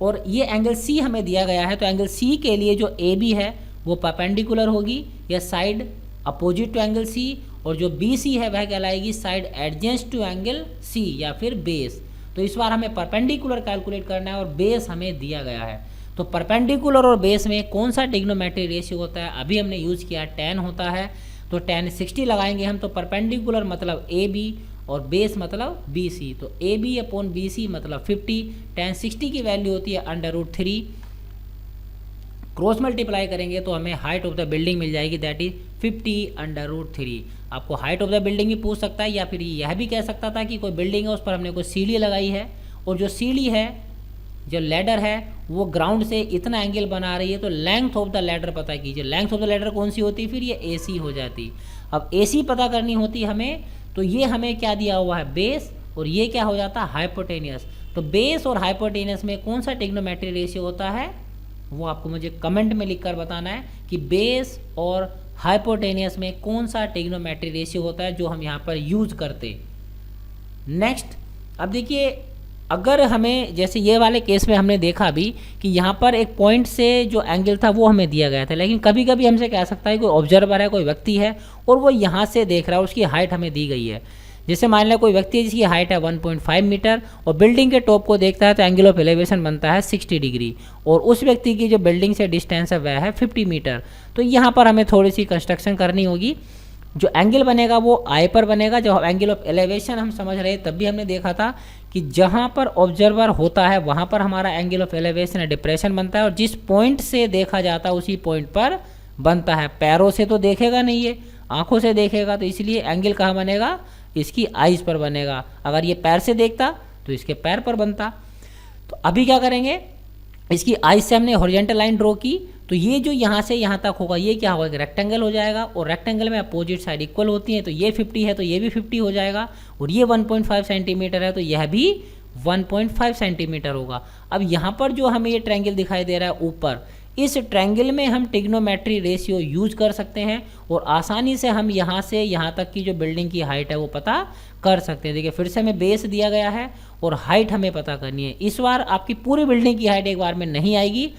और ये एंगल C हमें दिया गया है। तो एंगल C के लिए जो AB है वो परपेंडिकुलर होगी या side opposite to angle C, और जो BC है वह कहलाएगी side adjacent to angle C या फिर बेस। तो इस बार हमें परपेंडिकुलर कैलकुलेट करना है और बेस हमें दिया गया है। तो परपेंडिकुलर और बेस में कौन सा ट्रिग्नोमेट्री रेशियो होता है, अभी हमने यूज़ किया tan होता है। तो tan 60 लगाएंगे हम, तो परपेंडिकुलर मतलब AB और बेस मतलब BC। तो AB/BC मतलब 50, tan 60 की वैल्यू होती है √3, क्रॉस मल्टीप्लाई करेंगे तो हमें हाइट ऑफ द बिल्डिंग मिल जाएगी, दैट इज 50 √3। आपको हाइट ऑफ द बिल्डिंग भी पूछ सकता है या फिर यह भी कह सकता था कि कोई बिल्डिंग है उस पर हमने कोई सीढ़ी लगाई है और जो सीढ़ी है, जो लैडर है वो ग्राउंड से इतना एंगल बना रही है, तो लेंथ ऑफ द लैडर पता कीजिए। लेंथ ऑफ द लैडर कौन सी होती, फिर ये AC हो जाती। अब AC पता करनी होती हमें, तो ये हमें क्या दिया हुआ है, बेस, और ये क्या हो जाता है, हाइपोटेनियस। तो बेस और हाइपोटेनियस में कौन सा ट्रिग्नोमेट्री रेशियो होता है वो आपको मुझे कमेंट में लिखकर बताना है कि बेस और हाइपोटेनियस में कौन सा ट्रिग्नोमेट्री रेशियो होता है जो हम यहाँ पर यूज करते। नेक्स्ट, अब देखिए अगर हमें जैसे ये वाले केस में हमने देखा अभी कि यहाँ पर एक पॉइंट से जो एंगल था वो हमें दिया गया था, लेकिन कभी कभी हमसे कह सकता है कोई ऑब्जर्वर है, कोई व्यक्ति है और वो यहाँ से देख रहा है, उसकी हाइट हमें दी गई है। जैसे मान लिया कोई व्यक्ति है जिसकी हाइट है 1.5 मीटर और बिल्डिंग के टॉप को देखता है तो एंगल ऑफ एलिवेशन बनता है 60 डिग्री और उस व्यक्ति की जो बिल्डिंग से डिस्टेंस है वह है 50 मीटर। तो यहाँ पर हमें थोड़ी सी कंस्ट्रक्शन करनी होगी। जो एंगल बनेगा वो I पर बनेगा। जब एंगल ऑफ एलिवेशन हम समझ रहे तब भी हमने देखा था कि जहाँ पर ऑब्जर्वर होता है वहाँ पर हमारा एंगल ऑफ एलिवेशन या डिप्रेशन बनता है और जिस पॉइंट से देखा जाता है उसी पॉइंट पर बनता है। पैरों से तो देखेगा नहीं, ये आंखों से देखेगा, तो इसलिए एंगल कहाँ बनेगा, इसकी आइज पर बनेगा। अगर ये पैर से देखता तो इसके पैर पर बनता। तो अभी क्या करेंगे, इसकी आइज से हमने हॉरिजॉन्टल लाइन ड्रॉ की, तो ये जो यहाँ से यहाँ तक होगा ये क्या होगा, रेक्टेंगल हो जाएगा और रेक्टेंगल में अपोजिट साइड इक्वल होती है। तो ये 50 है तो ये भी 50 हो जाएगा और ये 1.5 सेंटीमीटर है तो यह भी 1.5 सेंटीमीटर होगा। अब यहाँ पर जो हमें ये ट्रायंगल दिखाई दे रहा है ऊपर, इस ट्रायंगल में हम ट्रिग्नोमेट्री रेशियो यूज कर सकते हैं और आसानी से हम यहाँ से यहाँ तक की जो बिल्डिंग की हाइट है वो पता कर सकते हैं। देखिए फिर से हमें बेस दिया गया है और हाइट हमें पता करनी है। इस बार आपकी पूरी बिल्डिंग की हाइट एक बार में नहीं आएगी,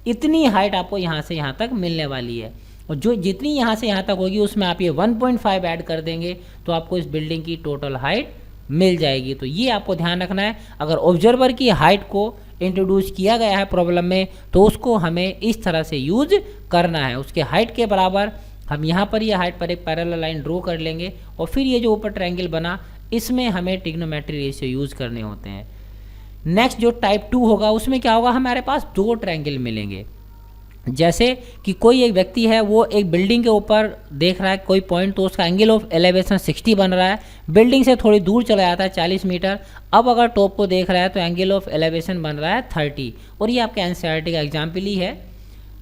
इतनी हाइट आपको यहाँ से यहाँ तक मिलने वाली है और जो जितनी यहाँ से यहाँ तक होगी उसमें आप ये 1.5 ऐड कर देंगे तो आपको इस बिल्डिंग की टोटल हाइट मिल जाएगी। तो ये आपको ध्यान रखना है। अगर ऑब्जर्वर की हाइट को इंट्रोड्यूस किया गया है प्रॉब्लम में तो उसको हमें इस तरह से यूज करना है। उसके हाइट के बराबर हम यहाँ पर ये हाइट पर एक पैरेलल लाइन ड्रॉ कर लेंगे और फिर ये जो ऊपर ट्रायंगल बना इसमें हमें ट्रिग्नोमेट्री रेशियो यूज करने होते हैं। नेक्स्ट जो टाइप 2 होगा उसमें क्या होगा, हमारे पास 2 ट्रायंगल मिलेंगे। जैसे कि कोई एक व्यक्ति है वो एक बिल्डिंग के ऊपर देख रहा है कोई पॉइंट, तो उसका एंगल ऑफ एलिवेशन 60 बन रहा है, बिल्डिंग से थोड़ी दूर चला जाता है 40 मीटर। अब अगर टॉप को देख रहा है तो एंगल ऑफ एलिवेशन बन रहा है 30 और ये आपके एनसीईआरटी का एग्जाम्पल ही है।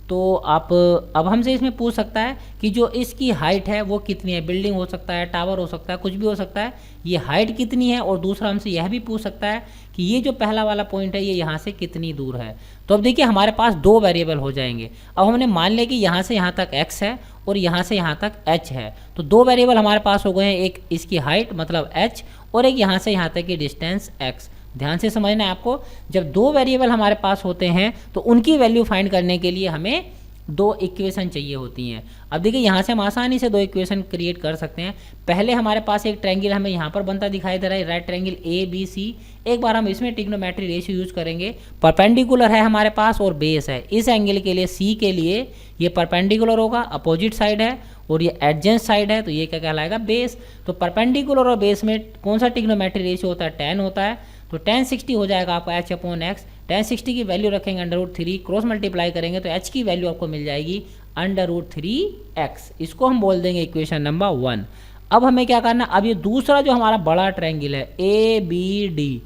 तो आप अब हमसे इसमें पूछ सकता है कि जो इसकी हाइट है वो कितनी है, बिल्डिंग हो सकता है, टावर हो सकता है, कुछ भी हो सकता है, ये हाइट कितनी है। और दूसरा हमसे यह भी पूछ सकता है कि ये जो पहला वाला पॉइंट है ये यहाँ से कितनी दूर है। तो अब देखिए हमारे पास 2 वेरिएबल हो जाएंगे। अब हमने मान लिया कि यहाँ से यहाँ तक x है और यहाँ से यहाँ तक h है, तो 2 वेरिएबल हमारे पास हो गए हैं, एक इसकी हाइट मतलब h और एक यहाँ से यहाँ तक की डिस्टेंस x। ध्यान से समझना है आपको, जब 2 वेरिएबल हमारे पास होते हैं तो उनकी वैल्यू फाइंड करने के लिए हमें दो इक्वेशन चाहिए होती हैं। अब देखिए यहाँ से हम आसानी से दो इक्वेशन क्रिएट कर सकते हैं। पहले हमारे पास एक ट्रायंगल हमें यहाँ पर बनता दिखाई दे रहा है, right triangle A B C. एक बार हम इसमें ट्रिग्नोमेट्री रेशियो यूज करेंगे। परपेंडिकुलर है हमारे पास और बेस है। इस एंगल के लिए सी के लिए ये परपेंडिकुलर होगा, अपोजिट साइड है, और ये एडजेंट साइड है, तो ये क्या कहलाएगा, बेस। तो परपेंडिकुलर और बेस में कौन सा ट्रिग्नोमेट्री रेशियो होता है, 10 होता है। तो tan 60 हो जाएगा आपका h/x। tan 60 की वैल्यू रखेंगे √3, क्रॉस मल्टीप्लाई करेंगे तो h की वैल्यू आपको मिल जाएगी √3x। इसको हम बोल देंगे इक्वेशन नंबर 1। अब हमें क्या करना, अब ये दूसरा जो हमारा बड़ा ट्रायंगल है ABD,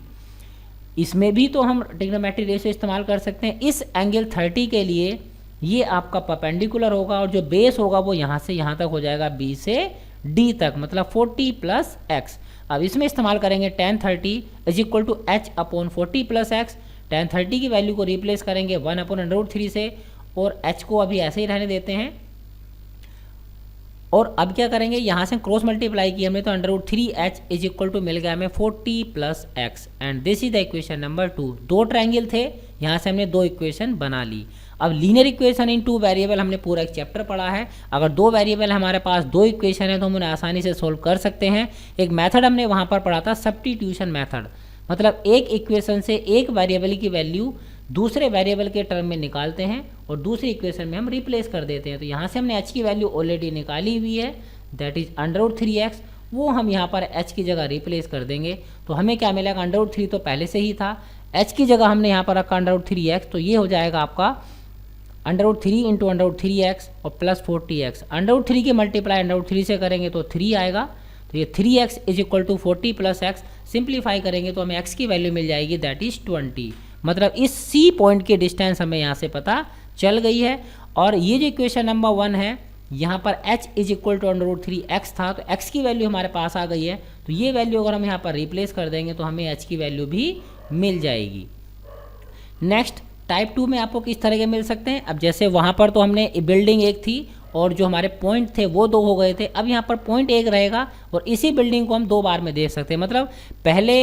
इसमें भी तो हम ट्रिग्नोमेट्री रेशियो इस्तेमाल कर सकते हैं। इस एंगल 30 के लिए ये आपका परपेंडिकुलर होगा और जो बेस होगा वो यहाँ से यहाँ तक हो जाएगा, B से D तक, मतलब 40 + x। अब इसमें इस्तेमाल करेंगे tan 30 = h/40 + x। tan 30 की वैल्यू को रिप्लेस करेंगे 1/√3 से, और h को अभी ऐसे ही रहने देते हैं। और अब क्या करेंगे, यहाँ से क्रॉस मल्टीप्लाई किया हमने तो √3h = मिल गया हमें 40 + x। And this is the equation number 2। दो ट्रायंगल थे, यहाँ से हमने दो इक्वेशन बना ली। अब लीनियर इक्वेशन इन 2 वेरिएबल हमने पूरा एक चैप्टर पढ़ा है। अगर दो वेरिएबल हमारे पास, दो इक्वेशन है, तो हम उन्हें आसानी से सोल्व कर सकते हैं। एक मेथड हमने वहाँ पर पढ़ा था, सब्स्टिट्यूशन मेथड, मतलब एक इक्वेशन से एक वेरिएबल की वैल्यू दूसरे वेरिएबल के टर्म में निकालते हैं और दूसरी इक्वेशन में हम रिप्लेस कर देते हैं। तो यहाँ से हमने h की वैल्यू ऑलरेडी निकाली हुई है, दैट इज √3x। वो हम यहाँ पर h की जगह रिप्लेस कर देंगे तो हमें क्या मिलेगा, √3 तो पहले से ही था, h की जगह हमने यहाँ पर रखा √3x, तो ये हो जाएगा आपका √3 × √3x और प्लस 40x। √3 की मल्टीप्लाई √3 से करेंगे तो 3 आएगा, तो ये 3x = 40 + x। सिंप्लीफाई करेंगे तो हमें x की वैल्यू मिल जाएगी, दैट इज 20। मतलब इस C पॉइंट की डिस्टेंस हमें यहाँ से पता चल गई है। और ये जो इक्वेशन नंबर 1 है, यहाँ पर h = √3x था, तो x की वैल्यू हमारे पास आ गई है। तो ये वैल्यू अगर हम यहाँ पर रिप्लेस कर देंगे तो हमें h की वैल्यू भी मिल जाएगी। नेक्स्ट टाइप 2 में आपको किस तरह के मिल सकते हैं। अब जैसे वहाँ पर तो हमने बिल्डिंग एक थी और जो हमारे पॉइंट थे वो दो हो गए थे। अब यहाँ पर पॉइंट एक रहेगा और इसी बिल्डिंग को हम दो बार में देख सकते हैं। मतलब पहले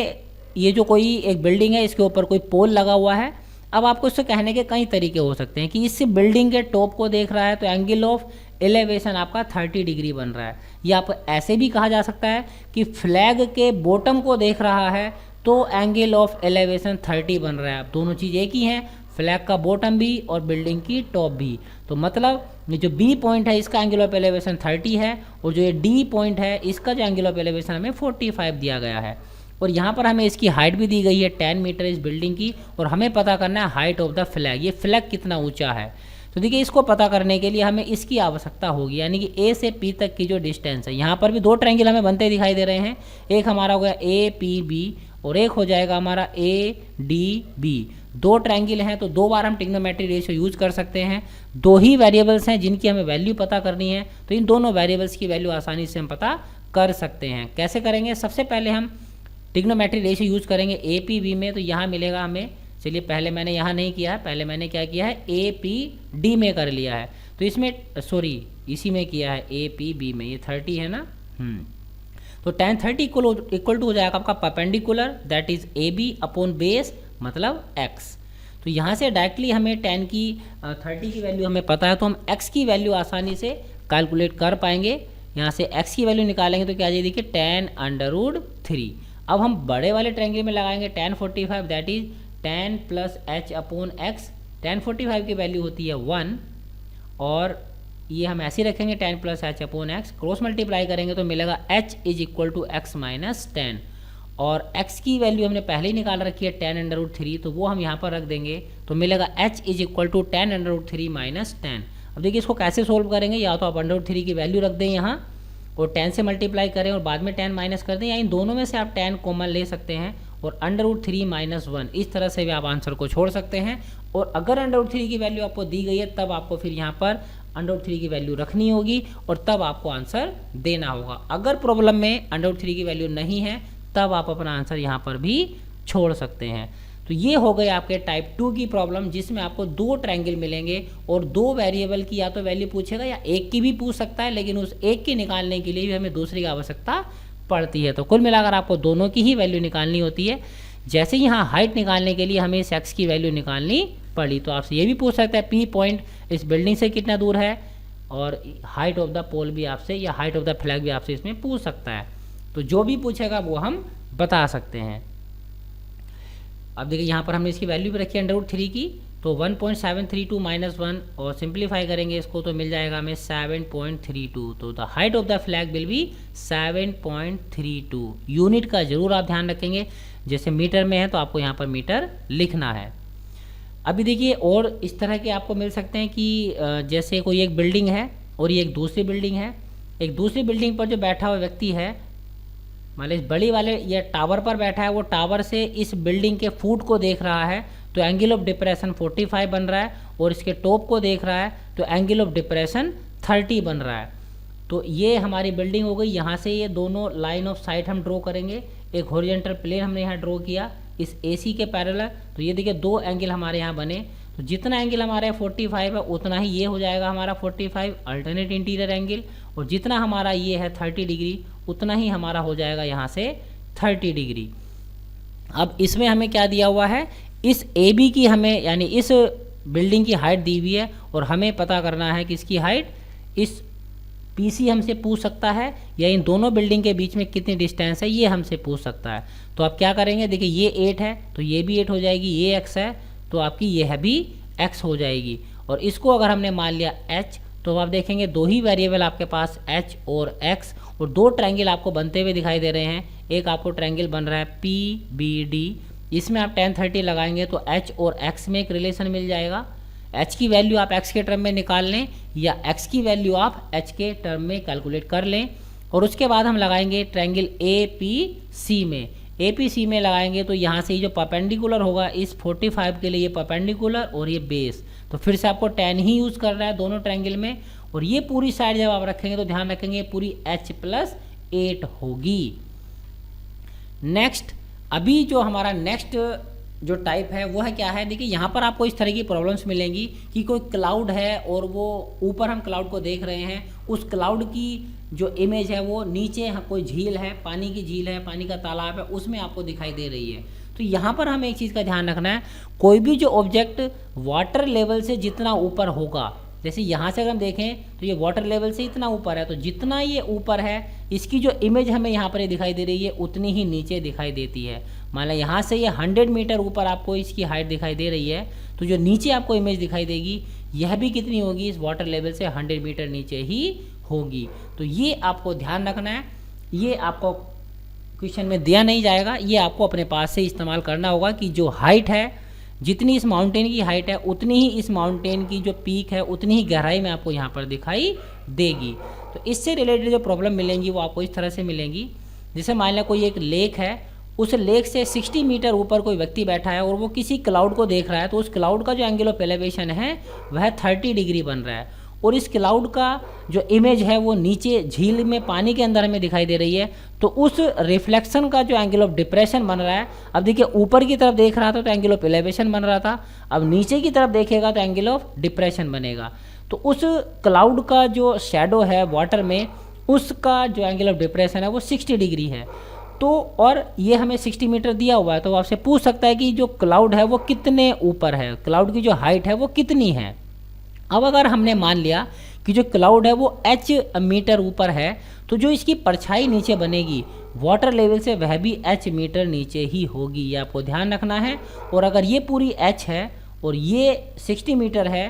ये जो कोई एक बिल्डिंग है, इसके ऊपर कोई पोल लगा हुआ है। अब आपको इससे कहने के कई तरीके हो सकते हैं कि इस बिल्डिंग के टॉप को देख रहा है तो एंगल ऑफ एलिवेशन आपका 30 डिग्री बन रहा है। या आप ऐसे भी कहा जा सकता है कि फ्लैग के बॉटम को देख रहा है तो एंगल ऑफ एलिवेशन 30 बन रहा है। अब दोनों चीज़ एक ही हैं, फ्लैग का बॉटम भी और बिल्डिंग की टॉप भी। तो मतलब ये जो बी पॉइंट है इसका एंगल ऑफ एलिवेशन 30 है और जो ये डी पॉइंट है इसका जो एंगल ऑफ एलिवेशन हमें 45 दिया गया है। और यहाँ पर हमें इसकी हाइट भी दी गई है 10 मीटर इस बिल्डिंग की, और हमें पता करना है हाइट ऑफ द फ्लैग, ये फ्लैग कितना ऊंचा है। तो देखिए इसको पता करने के लिए हमें इसकी आवश्यकता होगी, यानी कि ए से पी तक की जो डिस्टेंस है। यहाँ पर भी दो ट्रायंगल हमें बनते दिखाई दे रहे हैं, एक हमारा हो गया ए पी बी और एक हो जाएगा हमारा ए डी बी। दो ट्रायंगल हैं तो दो बार हम ट्रिग्नोमेट्री रेशियो यूज कर सकते हैं। दो ही वेरिएबल्स हैं जिनकी हमें वैल्यू पता करनी है, तो इन दोनों वेरिएबल्स की वैल्यू आसानी से हम पता कर सकते हैं। कैसे करेंगे, सबसे पहले हम ट्रिग्नोमेट्री रेशियो यूज करेंगे ए पी बी में, तो यहाँ मिलेगा हमें, चलिए पहले मैंने यहाँ नहीं किया है, पहले मैंने क्या किया है ए पी डी में कर लिया है। तो इसमें सॉरी इसी में किया है ए पी बी में, ये 30 है ना। तो tan 30 इक्वल टू हो जाएगा आपका perpendicular, that is A B upon base मतलब x। तो यहाँ से डायरेक्टली हमें tan की 30 की वैल्यू हमें पता है, तो हम x की वैल्यू आसानी से कैलकुलेट कर पाएंगे। यहाँ से x की वैल्यू निकालेंगे तो क्या आ जाएगी, देखिए tan√3। अब हम बड़े वाले ट्रायंगल में लगाएंगे tan 45, that is tan + h/x। tan 45 की वैल्यू होती है 1 और ये हम ऐसे ही रखेंगे tan + h/x। क्रॉस मल्टीप्लाई करेंगे तो मिलेगा h = x - 10 और x की वैल्यू हमने पहले ही निकाल रखी है tan√3, तो वो हम यहाँ पर रख देंगे तो मिलेगा h = tan√3 - 10। अब देखिए इसको कैसे सोल्व करेंगे, या तो आप √3 की वैल्यू रख दें यहाँ और 10 से मल्टीप्लाई करें और बाद में 10 माइनस कर दें, या इन दोनों में से आप 10 कॉमन ले सकते हैं और √3 - 1 इस तरह से भी आप आंसर को छोड़ सकते हैं। और अगर √3 की वैल्यू आपको दी गई है तब आपको फिर यहाँ पर √3 की वैल्यू रखनी होगी और तब आपको आंसर देना होगा। अगर प्रॉब्लम में √3 की वैल्यू नहीं है तब आप अपना आंसर यहाँ पर भी छोड़ सकते हैं। तो ये हो गए आपके टाइप 2 की प्रॉब्लम, जिसमें आपको दो ट्रायंगल मिलेंगे और दो वेरिएबल की या तो वैल्यू पूछेगा या एक की भी पूछ सकता है, लेकिन उस एक की निकालने के लिए भी हमें दूसरी की आवश्यकता पड़ती है। तो कुल मिलाकर आपको दोनों की ही वैल्यू निकालनी होती है। जैसे यहाँ हाइट निकालने के लिए हमें इस x की वैल्यू निकालनी पढ़ ली। तो आपसे ये भी पूछ सकता है पी पॉइंट इस बिल्डिंग से कितना दूर है, और हाइट ऑफ द पोल भी आपसे या हाइट ऑफ द फ्लैग भी आपसे इसमें पूछ सकता है। तो जो भी पूछेगा वो हम बता सकते हैं। अब देखिए यहाँ पर हमने इसकी वैल्यू भी रखी है √3 की, तो 1.732 माइनस 1 और सिंप्लीफाई करेंगे इसको तो मिल जाएगा हमें 7.32। तो the height of the flag will be 7.32। Unit का जरूर आप ध्यान रखेंगे, जैसे मीटर में है तो आपको यहाँ पर मीटर लिखना है। अभी देखिए और इस तरह के आपको मिल सकते हैं कि जैसे कोई एक बिल्डिंग है और ये एक दूसरी बिल्डिंग है। एक दूसरी बिल्डिंग पर जो बैठा हुआ व्यक्ति है, मान लीजिए बड़ी वाले या टावर पर बैठा है, वो टावर से इस बिल्डिंग के फुट को देख रहा है तो एंगल ऑफ डिप्रेशन 45 बन रहा है, और इसके टॉप को देख रहा है तो एंगल ऑफ डिप्रेशन 30 बन रहा है। तो ये हमारी बिल्डिंग हो गई। यहाँ से ये दोनों लाइन ऑफ साइट हम ड्रॉ करेंगे। एक हॉरिजॉन्टल प्लेन हमने यहाँ ड्रॉ किया इस AC के पैरेलल, तो ये देखिए दो एंगल हमारे यहाँ बने। तो जितना एंगल हमारे 45 है उतना ही ये हो जाएगा हमारा 45 अल्टरनेट इंटीरियर एंगल, और जितना हमारा ये है 30 डिग्री उतना ही हमारा हो जाएगा यहाँ से 30 डिग्री। अब इसमें हमें क्या दिया हुआ है, इस AB की हमें यानी इस बिल्डिंग की हाइट दी हुई है, और हमें पता करना है कि इसकी हाइट इस PC हमसे पूछ सकता है या इन दोनों बिल्डिंग के बीच में कितनी डिस्टेंस है ये हमसे पूछ सकता है। तो आप क्या करेंगे, देखिए ये 8 है तो ये भी 8 हो जाएगी, ये x है तो आपकी ये है भी x हो जाएगी। और इसको अगर हमने मान लिया h, तो आप देखेंगे दो ही वेरिएबल आपके पास h और x, और दो ट्रायंगल आपको बनते हुए दिखाई दे रहे हैं। एक आपको ट्रायंगल बन रहा है PBD, इसमें आप tan 30 लगाएंगे तो h और x में एक रिलेशन मिल जाएगा। h की वैल्यू आप x के टर्म में निकाल लें या x की वैल्यू आप h के टर्म में कैलकुलेट कर लें, और उसके बाद हम लगाएंगे ट्रायंगल APC में। APC में लगाएंगे तो यहाँ से जो परपेंडिकुलर होगा इस 45 के लिए ये परपेंडिकुलर और ये बेस, तो फिर से आपको tan ही यूज़ कर रहा है दोनों ट्रायंगल में। और ये पूरी साइड जब आप रखेंगे तो ध्यान रखेंगे पूरी h+8 होगी। नेक्स्ट, अभी जो हमारा नेक्स्ट जो टाइप है वो है क्या है, देखिए यहाँ पर आपको इस तरह की प्रॉब्लम्स मिलेंगी कि कोई क्लाउड है और वो ऊपर हम क्लाउड को देख रहे हैं, उस क्लाउड की जो इमेज है वो नीचे कोई झील है, पानी की झील है, पानी का तालाब है, उसमें आपको दिखाई दे रही है। तो यहाँ पर हमें एक चीज़ का ध्यान रखना है, कोई भी जो ऑब्जेक्ट वाटर लेवल से जितना ऊपर होगा, जैसे यहाँ से अगर हम देखें तो ये वाटर लेवल से इतना ऊपर है, तो जितना ये ऊपर है इसकी जो इमेज हमें यहाँ पर ये दिखाई दे रही है उतनी ही नीचे दिखाई देती है। मान लो यहाँ से ये 100 मीटर ऊपर आपको इसकी हाइट दिखाई दे रही है, तो जो नीचे आपको इमेज दिखाई देगी यह भी कितनी होगी, इस वाटर लेवल से 100 मीटर नीचे ही होगी। तो ये आपको ध्यान रखना है, ये आपको क्वेश्चन में दिया नहीं जाएगा, ये आपको अपने पास से इस्तेमाल करना होगा कि जो हाइट है, जितनी इस माउंटेन की हाइट है उतनी ही इस माउंटेन की जो पीक है उतनी ही गहराई में आपको यहाँ पर दिखाई देगी। तो इससे रिलेटेड जो प्रॉब्लम मिलेंगी वो आपको इस तरह से मिलेंगी, जैसे मान लिया कोई एक लेक है, उस लेक से 60 मीटर ऊपर कोई व्यक्ति बैठा है और वो किसी क्लाउड को देख रहा है, तो उस क्लाउड का जो एंगल ऑफ एलिवेशन है वह 30 डिग्री बन रहा है, और इस क्लाउड का जो इमेज है वो नीचे झील में पानी के अंदर हमें दिखाई दे रही है, तो उस रिफ्लेक्शन का जो एंगल ऑफ डिप्रेशन बन रहा है, अब देखिए ऊपर की तरफ देख रहा था तो एंगल ऑफ एलिवेशन बन रहा था, अब नीचे की तरफ देखेगा तो एंगल ऑफ डिप्रेशन बनेगा। तो उस क्लाउड का जो शैडो है वाटर में, उसका जो एंगल ऑफ डिप्रेशन है वो 60 डिग्री है। तो और ये हमें 60 मीटर दिया हुआ है, तो आपसे पूछ सकता है कि जो क्लाउड है वो कितने ऊपर है, क्लाउड की जो हाइट है वो कितनी है। अब अगर हमने मान लिया कि जो क्लाउड है वो h मीटर ऊपर है, तो जो इसकी परछाई नीचे बनेगी वाटर लेवल से वह भी h मीटर नीचे ही होगी, ये आपको ध्यान रखना है। और अगर ये पूरी h है और ये 60 मीटर है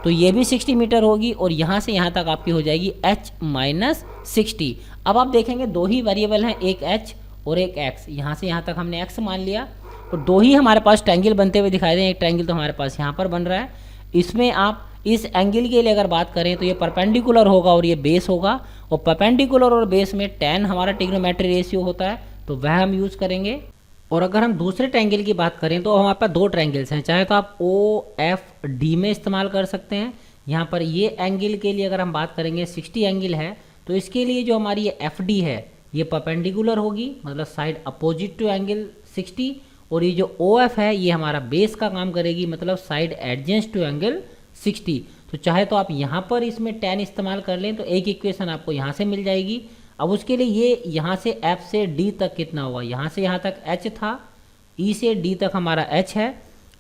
तो ये भी 60 मीटर होगी, और यहाँ से यहाँ तक आपकी हो जाएगी h-60। अब आप देखेंगे दो ही वेरिएबल हैं, एक h और एक x, यहाँ से यहाँ तक हमने x मान लिया, और दो ही हमारे पास ट्रायंगल बनते हुए दिखाई दें। एक ट्रायंगल तो हमारे पास यहाँ पर बन रहा है, इसमें आप इस एंगल के लिए अगर बात करें तो ये परपेंडिकुलर होगा और ये बेस होगा, और परपेंडिकुलर और बेस में tan हमारा ट्रिग्नोमेट्री रेशियो होता है, तो वह हम यूज़ करेंगे। और अगर हम दूसरे ट्रायंगल की बात करें तो हमारे पास दो ट्रायंगल्स हैं, चाहे तो आप OFD में इस्तेमाल कर सकते हैं। यहाँ पर ये एंगल के लिए अगर हम बात करेंगे 60 एंगल है, तो इसके लिए जो हमारी ये FD है ये परपेंडिकुलर होगी, मतलब साइड अपोजिट टू एंगल 60, और ये जो OF है ये हमारा बेस का काम करेगी, मतलब साइड एडजेंस्ट टू एंगल 60। तो चाहे तो आप यहाँ पर इसमें tan इस्तेमाल कर लें तो एक इक्वेशन आपको यहाँ से मिल जाएगी। अब उसके लिए ये यहाँ से F से D तक कितना हुआ, यहाँ से यहाँ तक H था, E से D तक हमारा H है,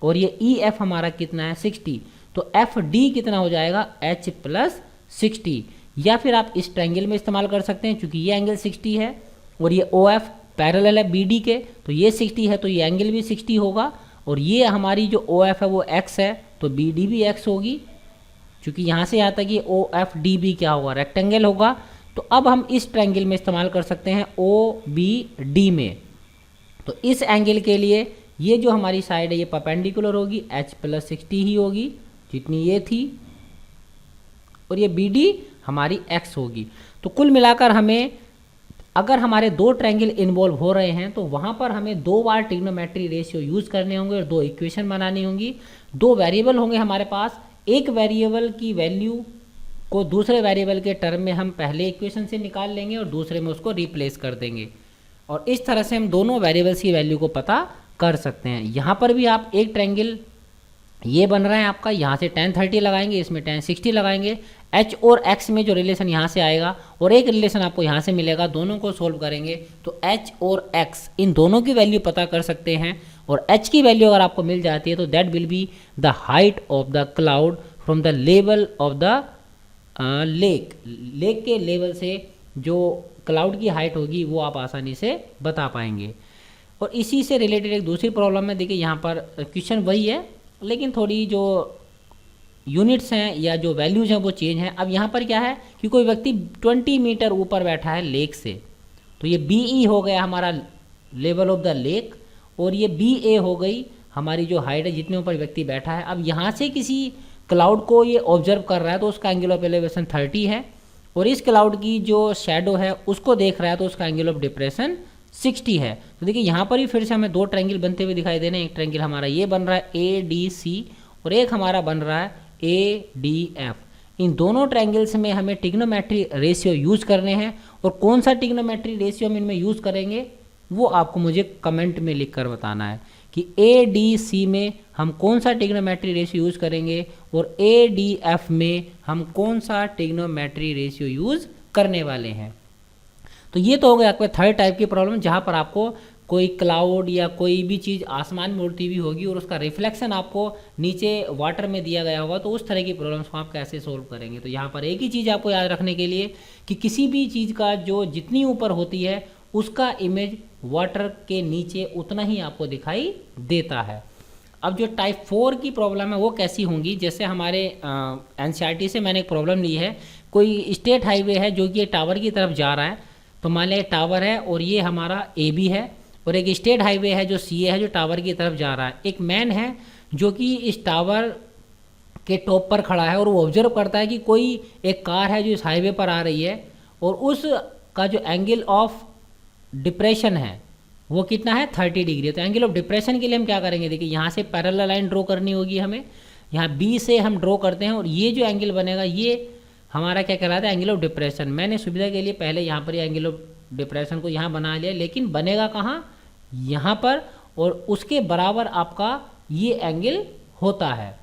और ये ई एफ हमारा कितना है 60, तो एफ डी कितना हो जाएगा एच प्लस 60। या फिर आप इस ट्रायंगल में इस्तेमाल कर सकते हैं, क्योंकि ये एंगल 60 है और ये ओ एफ पैरेलल है बी डी के, तो ये 60 है तो ये एंगल भी 60 होगा। और ये हमारी जो ओ एफ है वो एक्स है, तो बी डी भी एक्स होगी, क्योंकि यहाँ से यहाँ तक ये ओ एफ डी बी क्या होगा रेक्टेंगल होगा। तो अब हम इस ट्रायंगल में इस्तेमाल कर सकते हैं ओ बी डी में। तो इस एंगल के लिए ये जो हमारी साइड है ये परपेंडिकुलर होगी, एच प्लस 60 ही होगी जितनी ये थी, और ये बी डी हमारी एक्स होगी। तो कुल मिलाकर हमें अगर हमारे दो ट्रायंगल इन्वॉल्व हो रहे हैं तो वहाँ पर हमें 2 बार ट्रिग्नोमेट्री रेशियो यूज़ करने होंगे और 2 इक्वेशन बनानी होंगी। 2 वेरिएबल होंगे हमारे पास, एक वेरिएबल की वैल्यू को दूसरे वेरिएबल के टर्म में हम पहले इक्वेशन से निकाल लेंगे और दूसरे में उसको रिप्लेस कर देंगे, और इस तरह से हम दोनों वेरिएबल्स की वैल्यू को पता कर सकते हैं। यहाँ पर भी आप एक ट्रायंगल ये बन रहा है आपका, यहाँ से tan 30 लगाएंगे, इसमें tan 60 लगाएंगे, h और x में जो रिलेशन यहाँ से आएगा और एक रिलेशन आपको यहाँ से मिलेगा, दोनों को सोल्व करेंगे तो h और x इन दोनों की वैल्यू पता कर सकते हैं। और h की वैल्यू अगर आपको मिल जाती है तो that will be the height of the cloud from the level of the lake. Lake के लेवल से जो क्लाउड की हाइट होगी वो आप आसानी से बता पाएंगे। और इसी से रिलेटेड एक दूसरी प्रॉब्लम है, देखिए यहाँ पर क्वेश्चन वही है लेकिन थोड़ी जो यूनिट्स हैं या जो वैल्यूज हैं वो चेंज हैं। अब यहाँ पर क्या है कि कोई व्यक्ति 20 मीटर ऊपर बैठा है लेक से, तो ये बी ई हो गया हमारा लेवल ऑफ द लेक, और ये बी ए हो गई हमारी जो हाइट है जितने ऊपर व्यक्ति बैठा है। अब यहाँ से किसी क्लाउड को ये ऑब्जर्व कर रहा है तो उसका एंगल ऑफ एलिवेशन 30 है, और इस क्लाउड की जो शैडो है उसको देख रहा है तो उसका एंगल ऑफ डिप्रेशन 60 है। तो देखिए यहाँ पर भी फिर से हमें 2 ट्रायंगल बनते हुए दिखाई दे रहे हैं। एक ट्रायंगल हमारा ये बन रहा है ए डी सी और एक हमारा बन रहा है ए डी एफ। इन दोनों ट्रायंगल्स में हमें ट्रिग्नोमेट्री रेशियो यूज़ करने हैं, और कौन सा ट्रिग्नोमेट्री रेशियो हम इनमें यूज़ करेंगे वो आपको मुझे कमेंट में लिख कर बताना है कि ए डी सी में हम कौन सा ट्रिग्नोमेट्री रेशियो यूज़ करेंगे और ए डी एफ में हम कौन सा ट्रिग्नोमेट्री रेशियो यूज़ करने वाले हैं। तो ये तो हो गया आपका थर्ड टाइप की प्रॉब्लम, जहाँ पर आपको कोई क्लाउड या कोई भी चीज़ आसमान में उड़ती हुई होगी और उसका रिफ्लेक्शन आपको नीचे वाटर में दिया गया होगा, तो उस तरह की प्रॉब्लम्स को आप कैसे सोल्व करेंगे। तो यहाँ पर एक ही चीज़ आपको याद रखने के लिए कि किसी भी चीज़ का जो जितनी ऊपर होती है उसका इमेज वाटर के नीचे उतना ही आपको दिखाई देता है। अब जो टाइप 4 की प्रॉब्लम है वो कैसी होंगी, जैसे हमारे एनसीईआरटी से मैंने एक प्रॉब्लम ली है, कोई स्टेट हाईवे है जो कि टावर की तरफ जा रहा है, तो मान लिया टावर है और ये हमारा ए बी है, और एक स्टेट हाईवे है जो सी ए है जो टावर की तरफ जा रहा है। एक मैन है जो कि इस टावर के टॉप पर खड़ा है और वो ऑब्जर्व करता है कि कोई एक कार है जो इस हाईवे पर आ रही है, और उस का जो एंगल ऑफ डिप्रेशन है वो कितना है 30 डिग्री। तो एंगल ऑफ डिप्रेशन के लिए हम क्या करेंगे, देखिए यहाँ से पैरेलल लाइन ड्रॉ करनी होगी हमें, यहाँ बी से हम ड्रॉ करते हैं और ये जो एंगल बनेगा ये हमारा क्या कहलाता है एंगल ऑफ डिप्रेशन। मैंने सुविधा के लिए पहले यहाँ पर ये एंगल ऑफ डिप्रेशन को यहाँ बना लिया, लेकिन बनेगा कहाँ यहाँ पर, और उसके बराबर आपका ये एंगल होता है।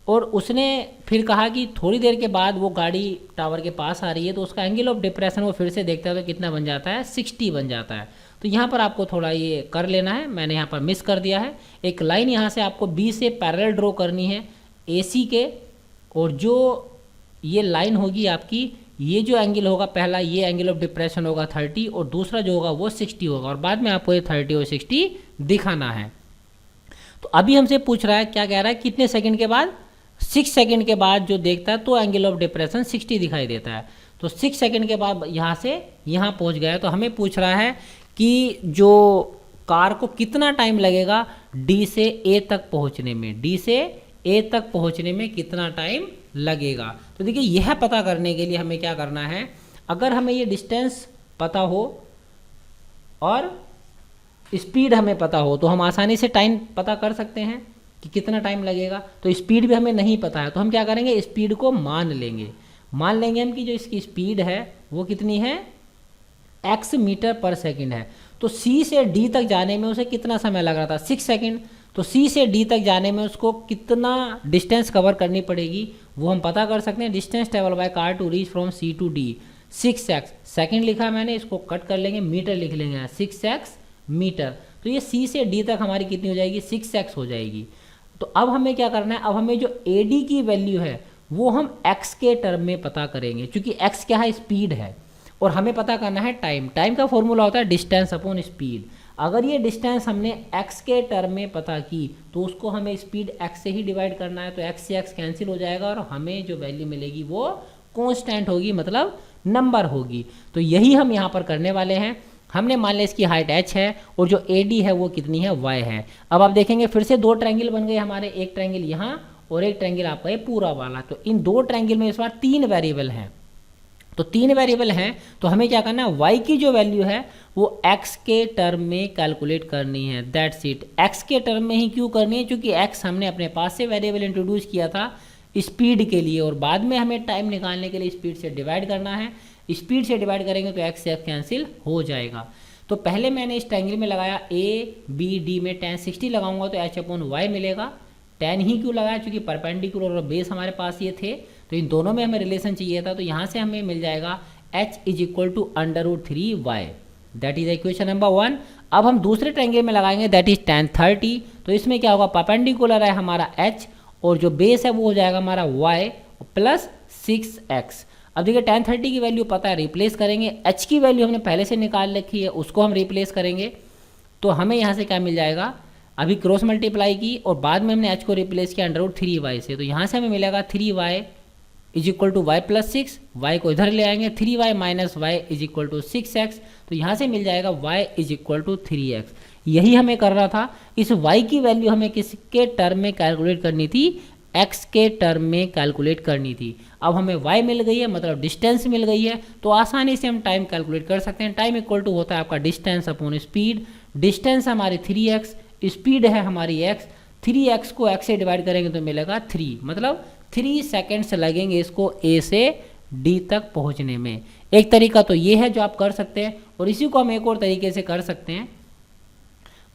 और उसने फिर कहा कि थोड़ी देर के बाद वो गाड़ी टावर के पास आ रही है तो उसका एंगल ऑफ डिप्रेशन वो फिर से देखता है तो कितना बन जाता है 60 बन जाता है। तो यहाँ पर आपको थोड़ा ये कर लेना है, मैंने यहाँ पर मिस कर दिया है। एक लाइन यहाँ से आपको बी से पैरेलल ड्रॉ करनी है ए सी के, और जो ये लाइन होगी आपकी, ये जो एंगल होगा पहला ये एंगल ऑफ डिप्रेशन होगा 30 और दूसरा जो होगा वो 60 होगा, और बाद में आपको ये 30 और 60 दिखाना है। तो अभी हमसे पूछ रहा है, क्या कह रहा है, कितने सेकंड के बाद, 6 सेकंड के बाद जो देखता है तो एंगल ऑफ डिप्रेशन 60 दिखाई देता है। तो 6 सेकंड के बाद यहाँ से यहाँ पहुँच गया है, तो हमें पूछ रहा है कि जो कार को कितना टाइम लगेगा डी से ए तक पहुँचने में, डी से ए तक पहुँचने में कितना टाइम लगेगा। तो देखिए यह पता करने के लिए हमें क्या करना है, अगर हमें ये डिस्टेंस पता हो और स्पीड हमें पता हो तो हम आसानी से टाइम पता कर सकते हैं कि कितना टाइम लगेगा। तो स्पीड भी हमें नहीं पता है तो हम क्या करेंगे, स्पीड को मान लेंगे हम कि जो इसकी स्पीड है वो कितनी है x मीटर पर सेकंड है। तो C से D तक जाने में उसे कितना समय लग रहा था 6 सेकंड, तो C से D तक जाने में उसको कितना डिस्टेंस कवर करनी पड़ेगी वो हम पता कर सकते हैं। Distance travel by car to reach from C to D 6x, second लिखा मैंने, इसको कट कर लेंगे मीटर लिख लेंगे 6x मीटर। तो ये C से D तक हमारी कितनी हो जाएगी 6x हो जाएगी। तो अब हमें क्या करना है, अब हमें जो AD की वैल्यू है वो हम x के टर्म में पता करेंगे, क्योंकि x क्या है, स्पीड है, और हमें पता करना है टाइम। टाइम का फॉर्मूला होता है डिस्टेंस अपॉन स्पीड। अगर ये डिस्टेंस हमने x के टर्म में पता की तो उसको हमें स्पीड x से ही डिवाइड करना है, तो x से x कैंसिल हो जाएगा और हमें जो वैल्यू मिलेगी वो कांस्टेंट होगी, मतलब नंबर होगी। तो यही हम यहाँ पर करने वाले हैं। हमने मान लिया इसकी हाइट h है और जो AD है वो कितनी है, y है। अब आप देखेंगे फिर से दो ट्रायंगल बन गए हमारे, एक ट्रायंगल यहाँ और एक ट्रायंगल आपका ये पूरा वाला। तो इन दो ट्रायंगल में इस बार 3 वेरिएबल हैं, तो 3 वेरिएबल हैं, तो हमें क्या करना है, y की जो वैल्यू है वो x के टर्म में कैलकुलेट करनी है। That's it. x के टर्म में ही क्यों करनी है, क्योंकि x हमने अपने पास से वेरिएबल इंट्रोड्यूस किया था स्पीड के लिए, और बाद में हमें टाइम निकालने के लिए स्पीड से डिवाइड करना है। स्पीड से डिवाइड करेंगे तो x से x कैंसिल हो जाएगा। तो पहले मैंने इस ट्रायंगल में लगाया ABD में tan 60 लगाऊंगा तो h/y मिलेगा। tan ही क्यों लगाया, क्योंकि परपेंडिकुलर और बेस हमारे पास ये थे, तो इन दोनों में हमें रिलेशन चाहिए था। तो यहाँ से हमें मिल जाएगा h = √3y। That is equation number 1। अब हम दूसरे ट्रायंगल में लगाएंगे, दैट इज tan 30। तो इसमें क्या होगा, परपेंडिकुलर है हमारा h और जो बेस है वो हो जाएगा हमारा y प्लस 6x। अब देखिए tan 30 की वैल्यू पता है, रिप्लेस करेंगे, h की वैल्यू हमने पहले से निकाल रखी है, उसको हम रिप्लेस करेंगे। तो हमें यहाँ से क्या मिल जाएगा, अभी क्रॉस मल्टीप्लाई की और बाद में हमने h को रिप्लेस किया √3y से, तो यहाँ से हमें मिलेगा 3y = y + 6। y को इधर ले आएंगे, 3y - y = 6x। तो यहाँ से मिल जाएगा y = 3x। यही हमें कर रहा था। इस y की वैल्यू हमें किसके टर्म में कैलकुलेट करनी थी, x के टर्म में कैलकुलेट करनी थी। अब हमें y मिल गई है, मतलब डिस्टेंस मिल गई है, तो आसानी से हम टाइम कैलकुलेट कर सकते हैं। टाइम इक्वल टू होता है आपका डिस्टेंस अपॉन स्पीड। डिस्टेंस हमारी 3x, स्पीड है हमारी x। 3x को x से डिवाइड करेंगे तो मिलेगा 3, मतलब 3 सेकेंड्स लगेंगे इसको A से D तक पहुंचने में। एक तरीका तो ये है जो आप कर सकते हैं, और इसी को हम एक और तरीके से कर सकते हैं।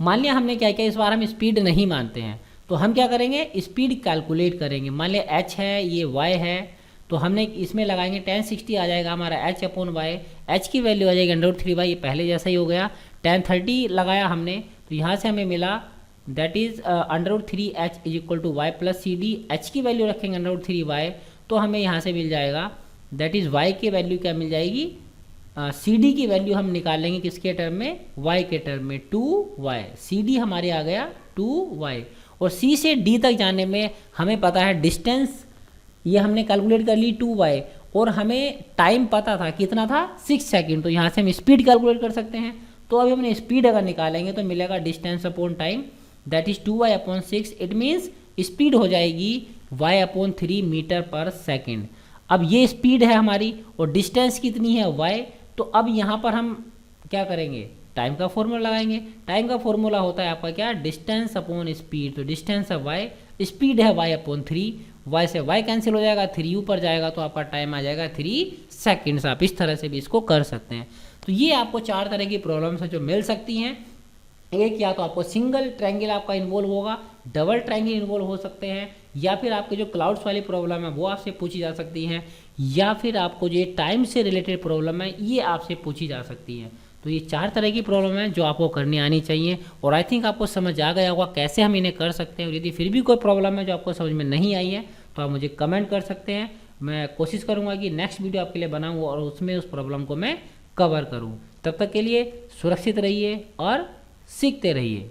मान लिया हमने क्या किया, इस बार हम स्पीड नहीं मानते हैं, तो हम क्या करेंगे, स्पीड कैलकुलेट करेंगे। मान लिया h है, ये y है, तो हमने इसमें लगाएंगे tan 60 आ जाएगा हमारा h/y। h की वैल्यू आ जाएगी √3y, ये पहले जैसा ही हो गया। tan 30 लगाया हमने, तो यहाँ से हमें मिला that is √3h = y + cd। h की वैल्यू रखेंगे √3y, तो हमें यहाँ से मिल जाएगा दैट इज y की वैल्यू क्या मिल जाएगी, CD की वैल्यू हम निकालेंगे किसके टर्म में, y के टर्म में, 2y। CD हमारे आ गया 2y। और C से D तक जाने में हमें पता है डिस्टेंस, ये हमने कैलकुलेट कर ली 2y, और हमें टाइम पता था, कितना था, 6 सेकंड। तो यहाँ से हम स्पीड कैलकुलेट कर सकते हैं। तो अभी हमने स्पीड अगर निकालेंगे तो मिलेगा distance upon time, that is 2y/6। It means speed हो जाएगी y/3 मीटर/सेकेंड। अब ये स्पीड है हमारी और डिस्टेंस कितनी है, y। तो अब यहाँ पर हम क्या करेंगे, टाइम का फॉर्मूला लगाएंगे। टाइम का फॉर्मूला होता है आपका क्या, डिस्टेंस अपॉन स्पीड। तो डिस्टेंस है y, स्पीड है y/3, y से y कैंसिल हो जाएगा, 3 ऊपर जाएगा तो आपका टाइम आ जाएगा 3 सेकेंड्स। आप इस तरह से भी इसको कर सकते हैं। तो ये आपको 4 तरह की प्रॉब्लम्स है जो मिल सकती हैं। एक, या तो आपको सिंगल ट्रायंगल आपका इन्वॉल्व होगा, डबल ट्रायंगल इन्वॉल्व हो सकते हैं, या फिर आपके जो क्लाउड्स वाली प्रॉब्लम है वो आपसे पूछी जा सकती हैं, या फिर आपको जो टाइम से रिलेटेड प्रॉब्लम है ये आपसे पूछी जा सकती है। तो ये 4 तरह की प्रॉब्लम है जो आपको करनी आनी चाहिए, और आई थिंक आपको समझ आ गया होगा कैसे हम इन्हें कर सकते हैं। और यदि फिर भी कोई प्रॉब्लम है जो आपको समझ में नहीं आई है तो आप मुझे कमेंट कर सकते हैं। मैं कोशिश करूँगा कि नेक्स्ट वीडियो आपके लिए बनाऊँ और उसमें उस प्रॉब्लम को मैं कवर करूँ। तब तक के लिए सुरक्षित रहिए और सीखते रहिए।